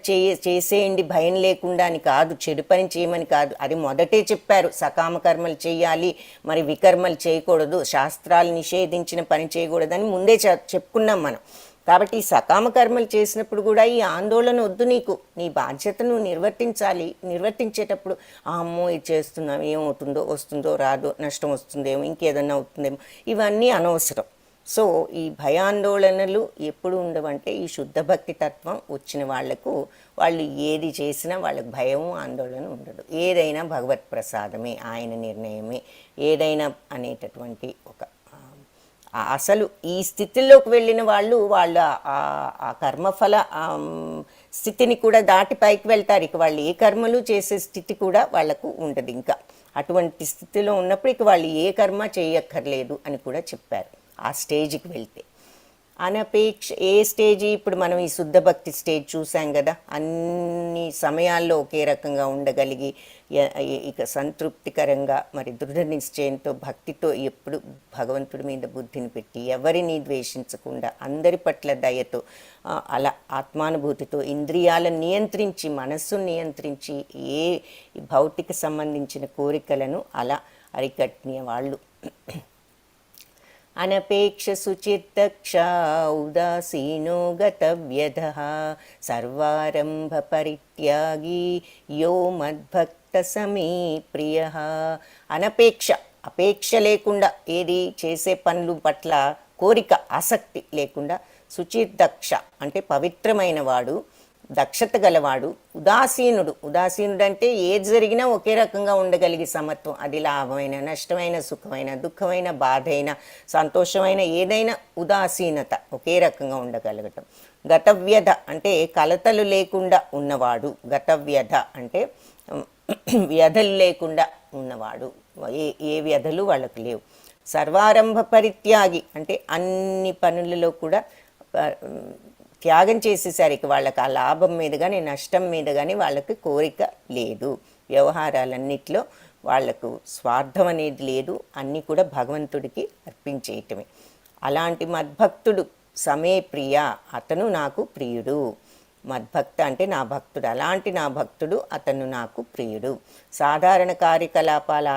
చేసేయండి భయం లేకుండా అని కాదు, చెడు పని చేయమని కాదు. అది మొదటే చెప్పారు, సకామ కర్మలు చేయాలి, మరి వికర్మలు చేయకూడదు, శాస్త్రాలు నిషేధించిన పని చేయకూడదని ముందే చెప్పుకున్నాం మనం. కాబట్టి ఈ సకామ కర్మలు చేసినప్పుడు కూడా ఈ ఆందోళన వద్దు, నీకు నీ బాధ్యతను నిర్వర్తించాలి. నిర్వర్తించేటప్పుడు అమ్మో ఇది చేస్తున్నాం, ఏమవుతుందో, వస్తుందో రాదో, నష్టం వస్తుందేమో, ఇంకేదన్నా అవుతుందేమో, ఇవన్నీ అనవసరం. సో ఈ భయాందోళనలు ఎప్పుడు ఉండవంటే ఈ శుద్ధ భక్తి తత్వం వచ్చిన వాళ్లకు, వాళ్ళు ఏది చేసినా వాళ్ళకి భయము ఆందోళన ఉండదు. ఏదైనా భగవత్ ప్రసాదమే, ఆయన నిర్ణయమే ఏదైనా అనేటటువంటి ఒక అసలు ఈ స్థితిలోకి వెళ్ళిన వాళ్ళు ఆ కర్మఫల స్థితిని కూడా దాటి పైకి వెళ్తారు. ఇక వాళ్ళు ఏ కర్మలు చేసే స్థితి కూడా వాళ్లకు ఉండదు. ఇంకా అటువంటి స్థితిలో ఉన్నప్పుడు ఇక వాళ్ళు ఏ కర్మ చేయక్కర్లేదు అని కూడా చెప్పారు. ఆ స్టేజ్కి వెళ్తే అనపేక్ష ఏ స్టేజీ, ఇప్పుడు మనం ఈ శుద్ధ భక్తి స్టేజ్ చూసాం కదా, అన్ని సమయాల్లో ఒకే రకంగా ఉండగలిగి ఇక సంతృప్తికరంగా మరి దృఢ నిశ్చయంతో భక్తితో ఎప్పుడు భగవంతుడి మీద బుద్ధిని పెట్టి ఎవరిని ద్వేషించకుండా అందరి పట్ల దయతో అలా ఆత్మానుభూతితో ఇంద్రియాలను నియంత్రించి మనస్సును నియంత్రించి ఏ భౌతిక సంబంధించిన కోరికలను అలా అరికట్టిన వాళ్ళు. అనపేక్ష సుచిర్దక్ష ఉదాసీనో గతవ్యధః సర్వారంభ పరిత్యాగి యో మద్భక్త సమీ ప్రియః. అనపేక్ష, అపేక్ష లేకుండా ఏది చేసే పనులు పట్ల కోరిక ఆసక్తి లేకుండా, సుచిర్దక్ష అంటే పవిత్రమైన వాడు, దక్షత గలవాడు, ఉదాసీనుడు. ఉదాసీనుడు అంటే ఏది జరిగినా ఒకే రకంగా ఉండగలిగే సమత్వం. అది లాభమైన నష్టమైన సుఖమైన దుఃఖమైన బాధైన సంతోషమైన ఏదైనా ఉదాసీనత, ఒకే రకంగా ఉండగలగటం. గతవ్యధ అంటే కలతలు లేకుండా ఉన్నవాడు. గతవ్యధ అంటే వ్యధలు లేకుండా ఉన్నవాడు, ఏ వ్యధలు వాళ్ళకు లేవు. సర్వారంభ పరిత్యాగి అంటే అన్ని పనులలో కూడా త్యాగం చేసేసరికి వాళ్ళకి ఆ లాభం మీద కానీ నష్టం మీద కానీ వాళ్ళకి కోరిక లేదు. వ్యవహారాలన్నిటిలో వాళ్లకు స్వార్థం అనేది లేదు, అన్నీ కూడా భగవంతుడికి అర్పించేయటమే. అలాంటి మద్భక్తుడు సమే ప్రియ, అతను నాకు ప్రియుడు. మద్భక్త అంటే నా భక్తుడు, అలాంటి నా భక్తుడు అతను నాకు ప్రియుడు. సాధారణ కార్యకలాపాలు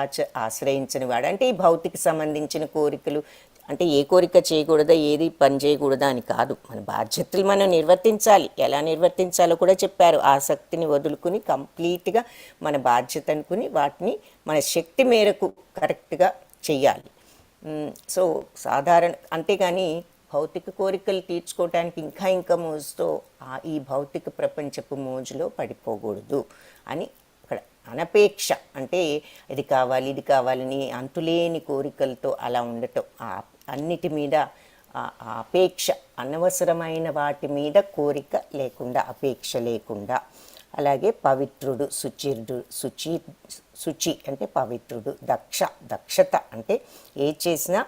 ఆశ్రయించని వాడు అంటే ఈ భౌతిక సంబంధించిన కోరికలు అంటే ఏ కోరిక చేయకూడదా, ఏది పని చేయకూడదా అని కాదు. మన బాధ్యతలు మనం నిర్వర్తించాలి. ఎలా నిర్వర్తించాలో కూడా చెప్పారు. ఆసక్తిని వదులుకుని కంప్లీట్గా మన బాధ్యత అనుకుని వాటిని మన శక్తి మేరకు కరెక్ట్గా చెయ్యాలి. సో సాధారణ, అంతేగాని భౌతిక కోరికలు తీర్చుకోవటానికి ఇంకా మోజుతో ఈ భౌతిక ప్రపంచపు మోజులో పడిపోకూడదు అని ఇక్కడ అనపేక్ష అంటే ఇది కావాలి ఇది కావాలని అంతులేని కోరికలతో అలా ఉండటం, అన్నిటి మీద అపేక్ష, అనవసరమైన వాటి మీద కోరిక లేకుండా, అపేక్ష లేకుండా. అలాగే పవిత్రుడు, శుచి అంటే పవిత్రుడు. దక్షత అంటే ఏది చేసినా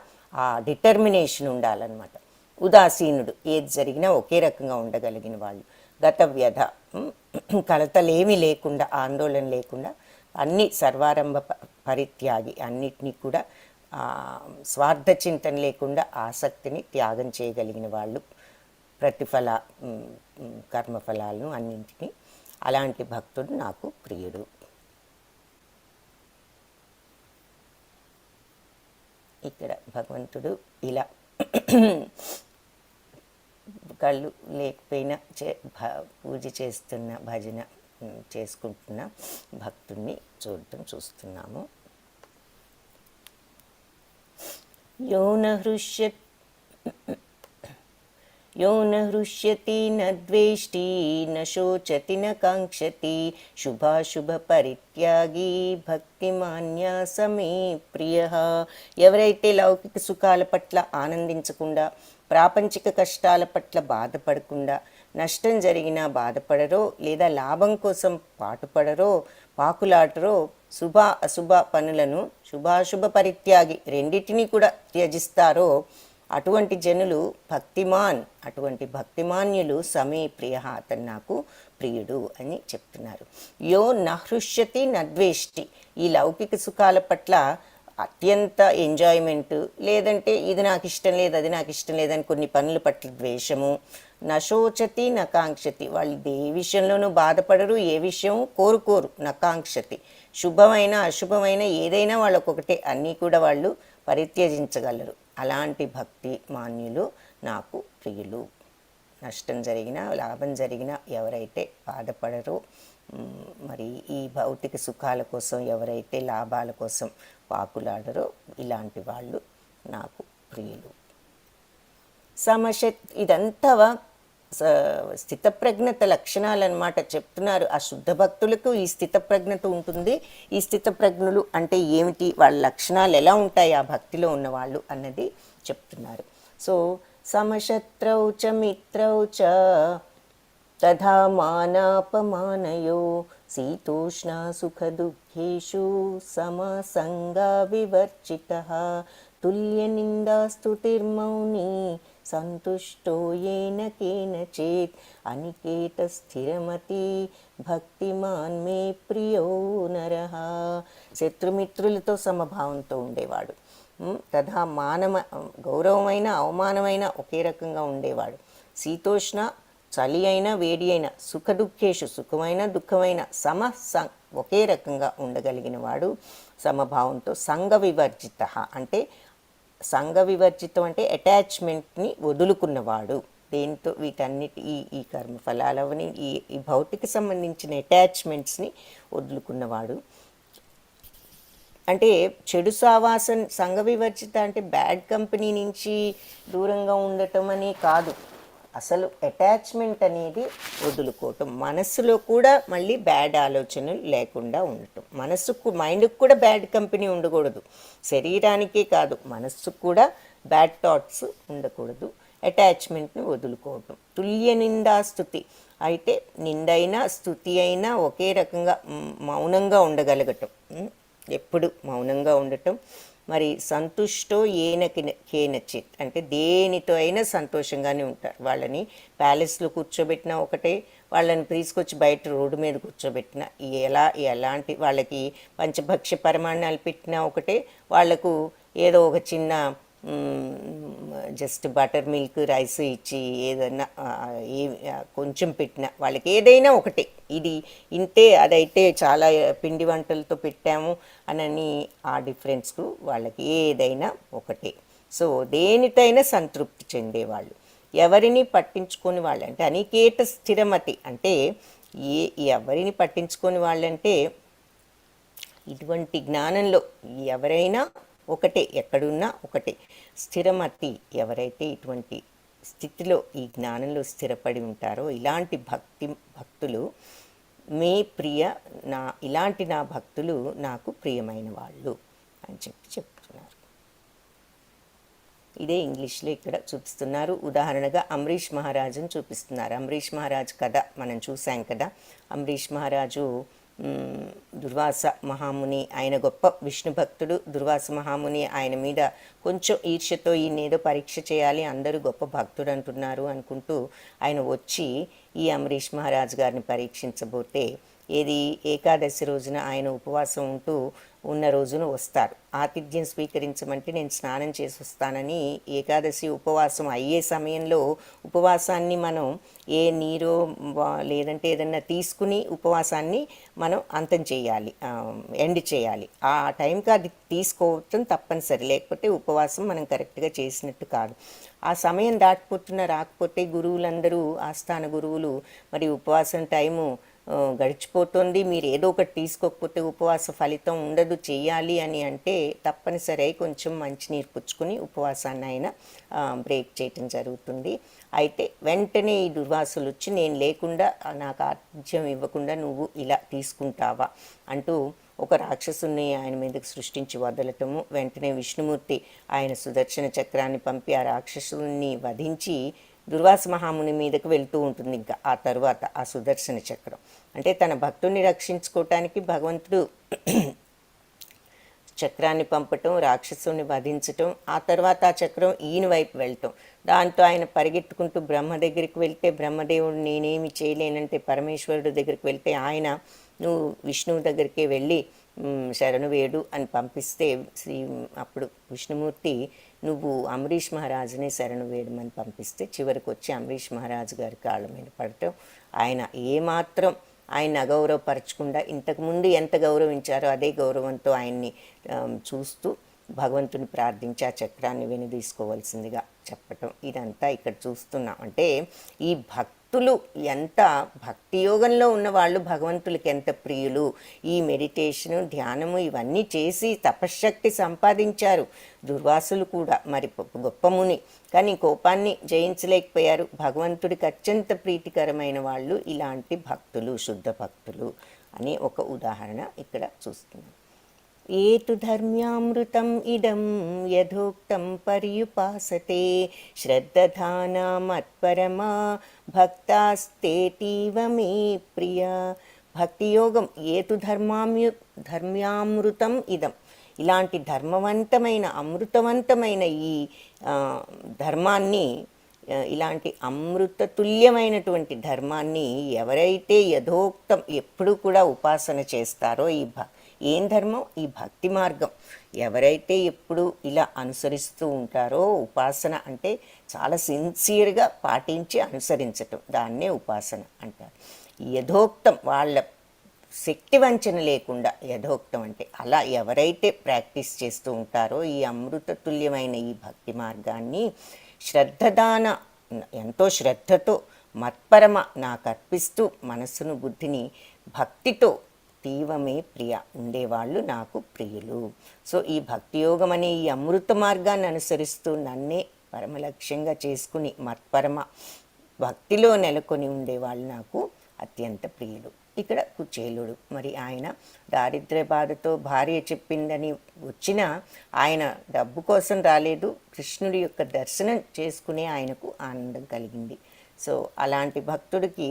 ఆ డిటర్మినేషన్ ఉండాలన్నమాట. ఉదాసీనుడు, ఏది జరిగినా ఒకే రకంగా ఉండగలిగిన వాళ్ళు. గతవ్యధ కలతలేమీ లేకుండా, ఆందోళన లేకుండా, అన్ని సర్వారంభ పరిత్యాగి, అన్నిటినీ కూడా స్వార్థ చింతన లేకుండా ఆసక్తిని త్యాగం చేయగలిగిన వాళ్ళు, ప్రతిఫల కర్మఫలాలను అన్నింటినీ. అలాంటి భక్తుడు నాకు ప్రియుడు. ఇక్కడ భగవంతుడు ఇలా కళ్ళు లేకపోయినా పూజ చేస్తున్న, భజన చేసుకుంటున్న భక్తుడిని చూస్తున్నాము. యో న హృష్యతి న ద్వేష్టి న శోచతి న కాంక్షతి శుభాశుభ పరిత్యాగి భక్తిమాన్య సమే ప్రియ. ఎవరైతే లౌకిక సుఖాల పట్ల ఆనందించకుండా, ప్రాపంచిక కష్టాల పట్ల బాధపడకుండా, నష్టం జరిగినా బాధపడరో లేదా లాభం కోసం పాటుపడరో, పాకులాటరో, శుభ అశుభ పనులను శుభాశుభ పరిత్యాగి రెండింటినీ కూడా త్యజిస్తారో అటువంటి జనులు అటువంటి భక్తిమాన్యులు సమే ప్రియ, అతను నాకు ప్రియుడు అని చెప్తున్నారు. యో నహృష్యతి నద్వేష్టి, ఈ లౌకిక సుఖాల పట్ల అత్యంత ఎంజాయ్మెంటు, లేదంటే ఇది నాకు ఇష్టం లేదు అది నాకు ఇష్టం లేదని కొన్ని పనుల పట్ల ద్వేషము, నశోచతి నకాంక్షతి, వాళ్ళు ఏ విషయంలోనూ బాధపడరు, ఏ విషయం కోరుకోరు. నకాంక్షతి, శుభమైన అశుభమైన ఏదైనా వాళ్ళకొకటే, అన్నీ కూడా వాళ్ళు పరిత్యజించగలరు. అలాంటి భక్తి మాన్యులు నాకు ప్రియులు. నష్టం జరిగినా లాభం జరిగినా ఎవరైతే బాధపడరో, మరి ఈ భౌతిక సుఖాల కోసం ఎవరైతే లాభాల కోసం పాకులాడరో ఇలాంటి వాళ్ళు నాకు ప్రియులు. ఇదంతా స్థితప్రజ్ఞత లక్షణాలన్నమాట చెప్తున్నారు. ఆ శుద్ధ భక్తులకు ఈ స్థితప్రజ్ఞత ఉంటుంది. ఈ స్థితప్రజ్ఞులు అంటే ఏమిటి, వాళ్ళ లక్షణాలు ఎలా ఉంటాయి ఆ భక్తిలో ఉన్నవాళ్ళు అన్నది చెప్తున్నారు. సో సమశత్రౌ చ మిత్రౌ చ తథా మానాపమానయో శీతోష్ణ సుఖ దుఃఖేషు సమసంగా వివర్జితః తుల్య నిందా స్తుతిర్మౌని సంతుష్టో ఏన కేనచిత్ అనికేత స్థిరమతి భక్తిమాన్ మే ప్రియో నరః. శత్రుమిత్రులతో సమభావంతో ఉండేవాడు. తథా గౌరవమైన అవమానమైన ఒకే రకంగా ఉండేవాడు. శీతోష్ణ, చలి అయినా వేడి అయినా, సుఖ దుఃఖేషు, సుఖమైన దుఃఖమైన ఒకే రకంగా ఉండగలిగిన వాడు. సమభావంతో సంఘ వివర్జిత అంటే సంఘ వివర్జితం అంటే అటాచ్మెంట్ని వదులుకున్నవాడు. దేంతో వీటన్నిటి ఈ కర్మఫలాలవని ఈ భౌతిక సంబంధించిన అటాచ్మెంట్స్ని వదులుకున్నవాడు. అంటే చెడు సావాసం, సంఘ వివర్జిత అంటే బ్యాడ్ కంపెనీ నుంచి దూరంగా ఉండటం అని కాదు, అసలు అటాచ్మెంట్ అనేది వదులుకోవటం. మనస్సులో కూడా మళ్ళీ బ్యాడ్ ఆలోచనలు లేకుండా ఉండటం. మైండ్కి కూడా బ్యాడ్ కంపెనీ ఉండకూడదు. శరీరానికే కాదు, మనస్సుకు కూడా బ్యాడ్ థాట్స్ ఉండకూడదు. అటాచ్మెంట్ని వదులుకోవటం. తుల్య నిందా స్తుతి అయితే నిందైనా స్తుతి అయినా ఒకే రకంగా మౌనంగా ఉండగలగటం, ఎప్పుడు మౌనంగా ఉండటం. మరి సంతుష్టో కేనచిత్ అంటే దేనితో అయినా సంతోషంగానే ఉంటారు. వాళ్ళని ప్యాలెస్లో కూర్చోబెట్టినా ఒకటే, వాళ్ళని తీసుకొచ్చి బయట రోడ్డు మీద కూర్చోబెట్టినా, ఎలాంటి వాళ్ళకి పంచభక్ష్య పరిమాణాలు పెట్టినా ఒకటే, వాళ్లకు ఏదో ఒక చిన్న జస్ట్ బటర్ మిల్క్ రైస్ ఇచ్చి ఏదైనా కొంచెం పెట్టిన వాళ్ళకి ఏదైనా ఒకటే. ఇది ఇంతే, అదైతే చాలా పిండి వంటలతో పెట్టాము అని ఆ డిఫరెన్స్కు వాళ్ళకి ఏదైనా ఒకటే. సో దేనితైనా సంతృప్తి చెందేవాళ్ళు, ఎవరిని పట్టించుకొని వాళ్ళు. అంటే అనికేత స్థిరమతి అంటే ఎవరిని పట్టించుకొని వాళ్ళంటే ఇటువంటి జ్ఞానంలో ఎవరైనా ఒకటే, ఎక్కడున్నా ఒకటే. స్థిరమతి ఎవరైతే ఇటువంటి స్థితిలో ఈ జ్ఞానంలో స్థిరపడి ఉంటారో ఇలాంటి భక్తులు మీ ఇలాంటి నా భక్తులు నాకు ప్రియమైన వాళ్ళు అని చెప్తున్నారు. ఇదే ఇంగ్లీష్లో ఇక్కడ చూపిస్తున్నారు. ఉదాహరణగా అంబరీష్ మహారాజుని చూపిస్తున్నారు. అంబరీష్ మహారాజు కథ మనం చూసాం కదా. అంబరీష్ మహారాజు దుర్వాస మహాముని, ఆయన గొప్ప విష్ణు భక్తుడు. దుర్వాస మహాముని ఆయన మీద కొంచెం ఈర్ష్యతో ఈయన ఏదో పరీక్ష చేయాలి, అందరూ గొప్ప భక్తుడు అంటున్నారు అనుకుంటూ ఆయన వచ్చి ఈ అంబరీష్ మహారాజు గారిని పరీక్షించబోతే ఏకాదశి రోజున ఆయన ఉపవాసం ఉన్న రోజున వస్తారు. ఆతిథ్యం స్వీకరించమంటే నేను స్నానం చేసి వస్తానని ఏకాదశి ఉపవాసం అయ్యే సమయంలో ఉపవాసాన్ని మనం నీరో లేదంటే ఏదన్నా తీసుకుని ఉపవాసాన్ని మనం అంతం చేయాలి, ఎండ్ చేయాలి. ఆ టైంకి అది తీసుకోవటం తప్పనిసరి, లేకపోతే ఉపవాసం మనం కరెక్ట్గా చేసినట్టు కాదు. ఆ సమయం రాకపోతే గురువులందరూ, ఆస్థాన గురువులు మరి ఉపవాసం టైము గడిచిపోతుంది, మీరు ఏదో ఒకటి తీసుకోకపోతే ఉపవాస ఫలితం ఉండదు, చెయ్యాలి అని అంటే తప్పనిసరి కొంచెం మంచినీరు పుచ్చుకుని ఉపవాసాన్ని ఆయన బ్రేక్ చేయటం జరుగుతుంది. అయితే వెంటనే ఈ దుర్వాసులు వచ్చి నేను లేకుండా నాకు ఆతిథ్యం ఇవ్వకుండా నువ్వు ఇలా తీసుకుంటావా అంటూ ఒక రాక్షసుని ఆయన మీదకి సృష్టించి వదలటము. వెంటనే విష్ణుమూర్తి ఆయన సుదర్శన చక్రాన్ని పంపి ఆ రాక్షసుని వధించి దుర్వాస మహాముని మీదకి వెళ్తూ ఉంటుంది. ఇంకా ఆ తరువాత ఆ సుదర్శన చక్రం అంటే తన భక్తుడిని రక్షించుకోవటానికి భగవంతుడు చక్రాన్ని పంపటం, రాక్షసుని వధించటం, ఆ తర్వాత ఆ చక్రం ఈయన వైపు వెళ్ళటం. దాంతో ఆయన పరిగెత్తుకుంటూ బ్రహ్మ దగ్గరికి వెళ్తే బ్రహ్మదేవుడు నేనేమి చేయలేనంటే పరమేశ్వరుడు దగ్గరికి వెళ్తే ఆయన నువ్వు విష్ణువు దగ్గరికి వెళ్ళి శరణు వేడు అని పంపిస్తే అప్పుడు విష్ణుమూర్తి నువ్వు అంబరీష్ మహారాజుని శరణు వేయమని పంపిస్తే చివరికి వచ్చి అంబరీష్ మహారాజు గారి కాళ్ళ మీద పడటం, ఆయన ఏమాత్రం ఆయన అగౌరవపరచకుండా ఇంతకుముందు ఎంత గౌరవించారో అదే గౌరవంతో ఆయన్ని చూస్తూ భగవంతుని ప్రార్థించి ఆ చక్రాన్ని వెనుదీసుకోవాల్సిందిగా చెప్పటం, ఇదంతా ఇక్కడ చూస్తున్నాం. అంటే ఈ భక్తులు ఎంత భక్తి యోగంలో ఉన్నవాళ్ళు భగవంతులకి ఎంత ప్రియులు. ఈ మెడిటేషను, ధ్యానము ఇవన్నీ చేసి తపశ్శక్తి సంపాదించారు దుర్వాసులు కూడా, మరి గొప్ప ముని, కానీ కోపాన్ని జయించలేకపోయారు. భగవంతుడికి అత్యంత ప్రీతికరమైన వాళ్ళు ఇలాంటి భక్తులు, శుద్ధ భక్తులు అని ఒక ఉదాహరణ ఇక్కడ చూస్తున్నాం. ఏతు ధర్మ్యామృతం ఇదం యథోక్తం పర్యుపాసతే శ్రద్ధధానా మత్పరమా భక్తాస్తేతీవ మే ప్రియ. భక్తి యోగం ఏతు ధర్మ్యామృతం ఇదం, ఇలాంటి ధర్మవంతమైన అమృతవంతమైన ఈ ధర్మాన్ని ఇలాంటి అమృత తుల్యమైనటువంటి ధర్మాన్ని ఎవరైతే యథోక్తం ఎప్పుడూ కూడా ఉపాసన చేస్తారో ఏం ధర్మం? ఈ భక్తి మార్గం ఎవరైతే ఎప్పుడు ఇలా అనుసరిస్తూ ఉంటారో, ఉపాసన అంటే చాలా సిన్సియర్గా పాటించి అనుసరించటం, దాన్నే ఉపాసన అంటారు. యథోక్తం వాళ్ళ శక్తి వంచన లేకుండా, యథోక్తం అంటే అలా ఎవరైతే ప్రాక్టీస్ చేస్తూ ఉంటారో ఈ అమృత తుల్యమైన ఈ భక్తి మార్గాన్ని శ్రద్ధదాన, ఎంతో శ్రద్ధతో మత్పరమ నాకు అర్పిస్తూ మనస్సును బుద్ధిని భక్తితో తీవమే ప్రియ ఉండేవాళ్ళు నాకు ప్రియులు. సో ఈ భక్తి యోగం అనే ఈ అమృత మార్గాన్ని అనుసరిస్తూ నన్నే పరమలక్ష్యంగా చేసుకుని మత్పరమ భక్తిలో నెలకొని ఉండేవాళ్ళు నాకు అత్యంత ప్రియులు. ఇక్కడ కుచేలుడు మరి ఆయన దారిద్ర్య బాధతో భార్య చెప్పిందని వచ్చిన ఆయన డబ్బు కోసం రాలేదు, కృష్ణుడి యొక్క దర్శనం చేసుకునే ఆయనకు ఆనందం కలిగింది. సో అలాంటి భక్తుడికి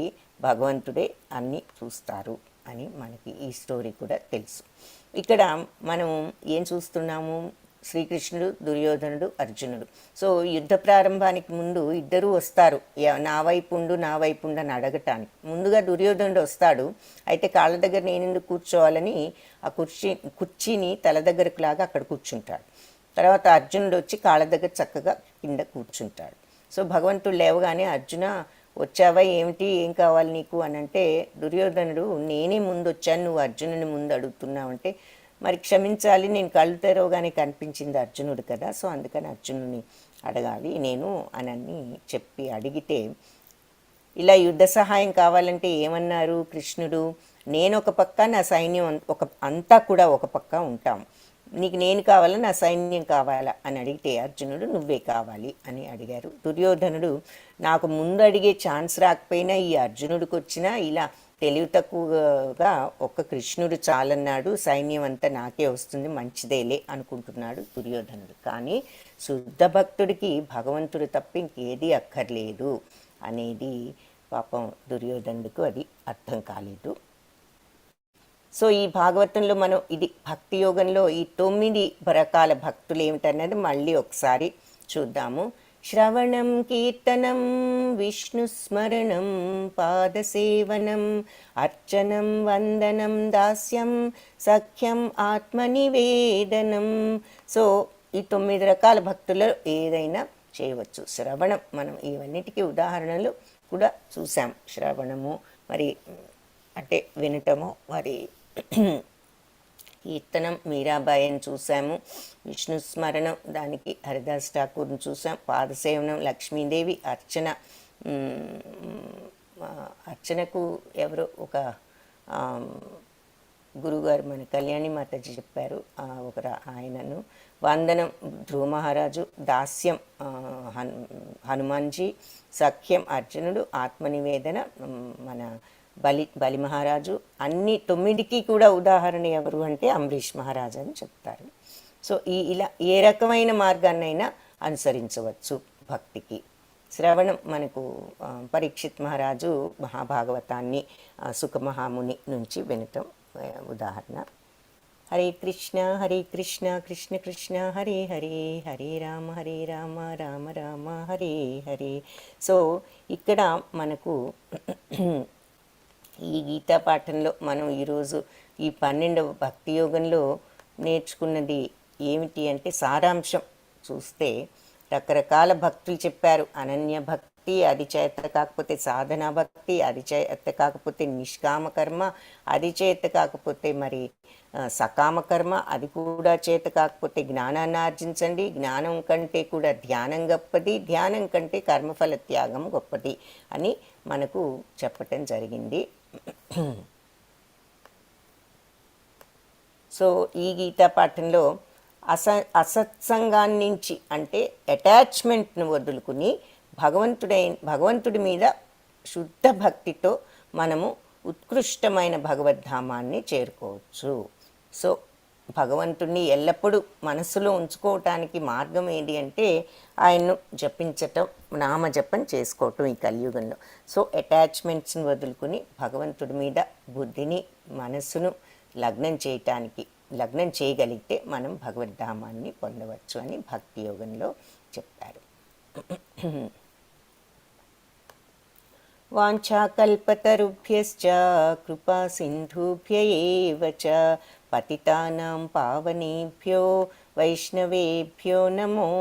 భగవంతుడే అన్నీ చూస్తారు అని మనకి ఈ స్టోరీ కూడా తెలుసు. ఇక్కడ మనం ఏం చూస్తున్నాము? శ్రీకృష్ణుడు, దుర్యోధనుడు, అర్జునుడు. సో యుద్ధ ప్రారంభానికి ముందు ఇద్దరూ వస్తారు, నా వైపు ఉండు నా వైపు ఉండు అని అడగటానికి. ముందుగా దుర్యోధనుడు వస్తాడు, అయితే కాళ్ళ దగ్గర నేను ఎందుకు కూర్చోవాలని ఆ కుర్చీని తల దగ్గరకు లాగా అక్కడ కూర్చుంటాడు. తర్వాత అర్జునుడు వచ్చి కాళ్ళ దగ్గర చక్కగా కింద కూర్చుంటాడు. సో భగవంతుడు లేవగానే అర్జున వచ్చావా, ఏమిటి, ఏం కావాలి నీకు అని అంటే, దుర్యోధనుడు నేనే ముందు వచ్చాను, నువ్వు అర్జునుని ముందు అడుగుతున్నావంటే, మరి క్షమించాలి, నేను కళ్ళు తెరవగానే కనిపించింది అర్జునుడు కదా, సో అందుకని అర్జునుని అడగాలి నేను అని చెప్పి అడిగితే, ఇలా యుద్ధ సహాయం కావాలంటే ఏమన్నారు కృష్ణుడు? నేను ఒక పక్క, నా సైన్యం అంతా కూడా ఒక పక్క ఉంటాం, నీకు నేను కావాలా నా సైన్యం కావాలా అని అడిగితే అర్జునుడు నువ్వే కావాలి అని అడిగారు. దుర్యోధనుడు నాకు ముందు అడిగే ఛాన్స్ రాకపోయినా ఈ అర్జునుడికి వచ్చినా ఇలా తెలివి తక్కువగా ఒక్క కృష్ణుడు చాలన్నాడు, సైన్యం అంతా నాకే వస్తుంది, మంచిదేలే అనుకుంటున్నాడు దుర్యోధనుడు. కానీ శుద్ధ భక్తుడికి భగవంతుడు తప్ప ఇంకేది అక్కర్లేదు అనేది పాపం దుర్యోధనుడికి అది అర్థం కాలేదు. సో ఈ భాగవతంలో మనం ఇది భక్తి యోగంలో ఈ 9 రకాల భక్తులు ఏమిటన్నది మళ్ళీ ఒకసారి చూద్దాము. శ్రవణం కీర్తనం విష్ణుస్మరణం పాదసేవనం అర్చనం వందనం దాస్యం సఖ్యం ఆత్మనివేదనం. సో ఈ 9 రకాల భక్తులలో ఏదైనా చేయవచ్చు. శ్రవణం, మనం ఇవన్నిటికీ ఉదాహరణలు కూడా చూసాం. శ్రవణము మరి అంటే వినటము, మరి కీర్తనం మీరాబాయిని చూసాము, విష్ణు స్మరణం దానికి హరిదాస్ ఠాకూర్ని చూసాం, పాదసేవనం లక్ష్మీదేవి, అర్చనకు ఎవరో ఒక గురుగారు మన కళ్యాణి మాతాజీ చెప్పారు ఆయనను, వందనం ధ్రువ మహారాజు, దాస్యం హనుమాన్జీ, సఖ్యం అర్జునుడు, ఆత్మనివేదన మన బలి మహారాజు. అన్ని 9కి కూడా ఉదాహరణ ఎవరు అంటే అంబరీష్ మహారాజు అని చెప్తారు. సో ఇలా ఏ రకమైన మార్గాన్నైనా అనుసరించవచ్చు భక్తికి. శ్రవణం మనకు పరీక్షిత్ మహారాజు మహాభాగవతాన్ని సుఖమహాముని నుంచి వినటం ఉదాహరణ. హరే కృష్ణ కృష్ణ కృష్ణ హరే హరే, హరే రామ రామ రామ హరే హరే. సో ఇక్కడ మనకు ఈ గీతా పాఠంలో మనం ఈరోజు ఈ 12వ భక్తి యోగంలో నేర్చుకున్నది ఏమిటి అంటే, సారాంశం చూస్తే రకరకాల భక్తులు చెప్పారు. అనన్య భక్తి, అది చేత కాకపోతే సాధనా భక్తి, అది చేత కాకపోతే నిష్కామ కర్మ, అది చేత కాకపోతే మరి సకామ కర్మ, అది కూడా చేత కాకపోతే జ్ఞానాన్ని ఆర్జించండి, జ్ఞానం కంటే కూడా ధ్యానం గొప్పది, ధ్యానం కంటే కర్మఫల త్యాగం గొప్పది అని మనకు చెప్పటం జరిగింది. సో ఈ గీతా పాఠంలో అసత్సంగాన్నించి అంటే అటాచ్మెంట్ను వదులుకుని భగవంతుడి మీద శుద్ధ భక్తితో మనము ఉత్కృష్టమైన భగవద్ధామాన్ని చేరుకోవచ్చు. సో భగవంతుడిని ఎల్లప్పుడూ మనసులో ఉంచుకోవటానికి మార్గం ఏది అంటే ఆయన్ను జపించటం, నామజపం చేసుకోవటం ఈ కలియుగంలో. సో అటాచ్మెంట్స్ని వదులుకుని భగవంతుడి మీద బుద్ధిని మనస్సును లగ్నం చేయగలిగితే మనం భగవద్ధామాన్ని పొందవచ్చు అని భక్తి యోగంలో చెప్పారు. వాంఛాకల్పతరుభ్యశ్చ కృపా సింధుభ్య ఏవ చ పతితానాం పావనేభ్యో వైష్ణవేభ్యో నమో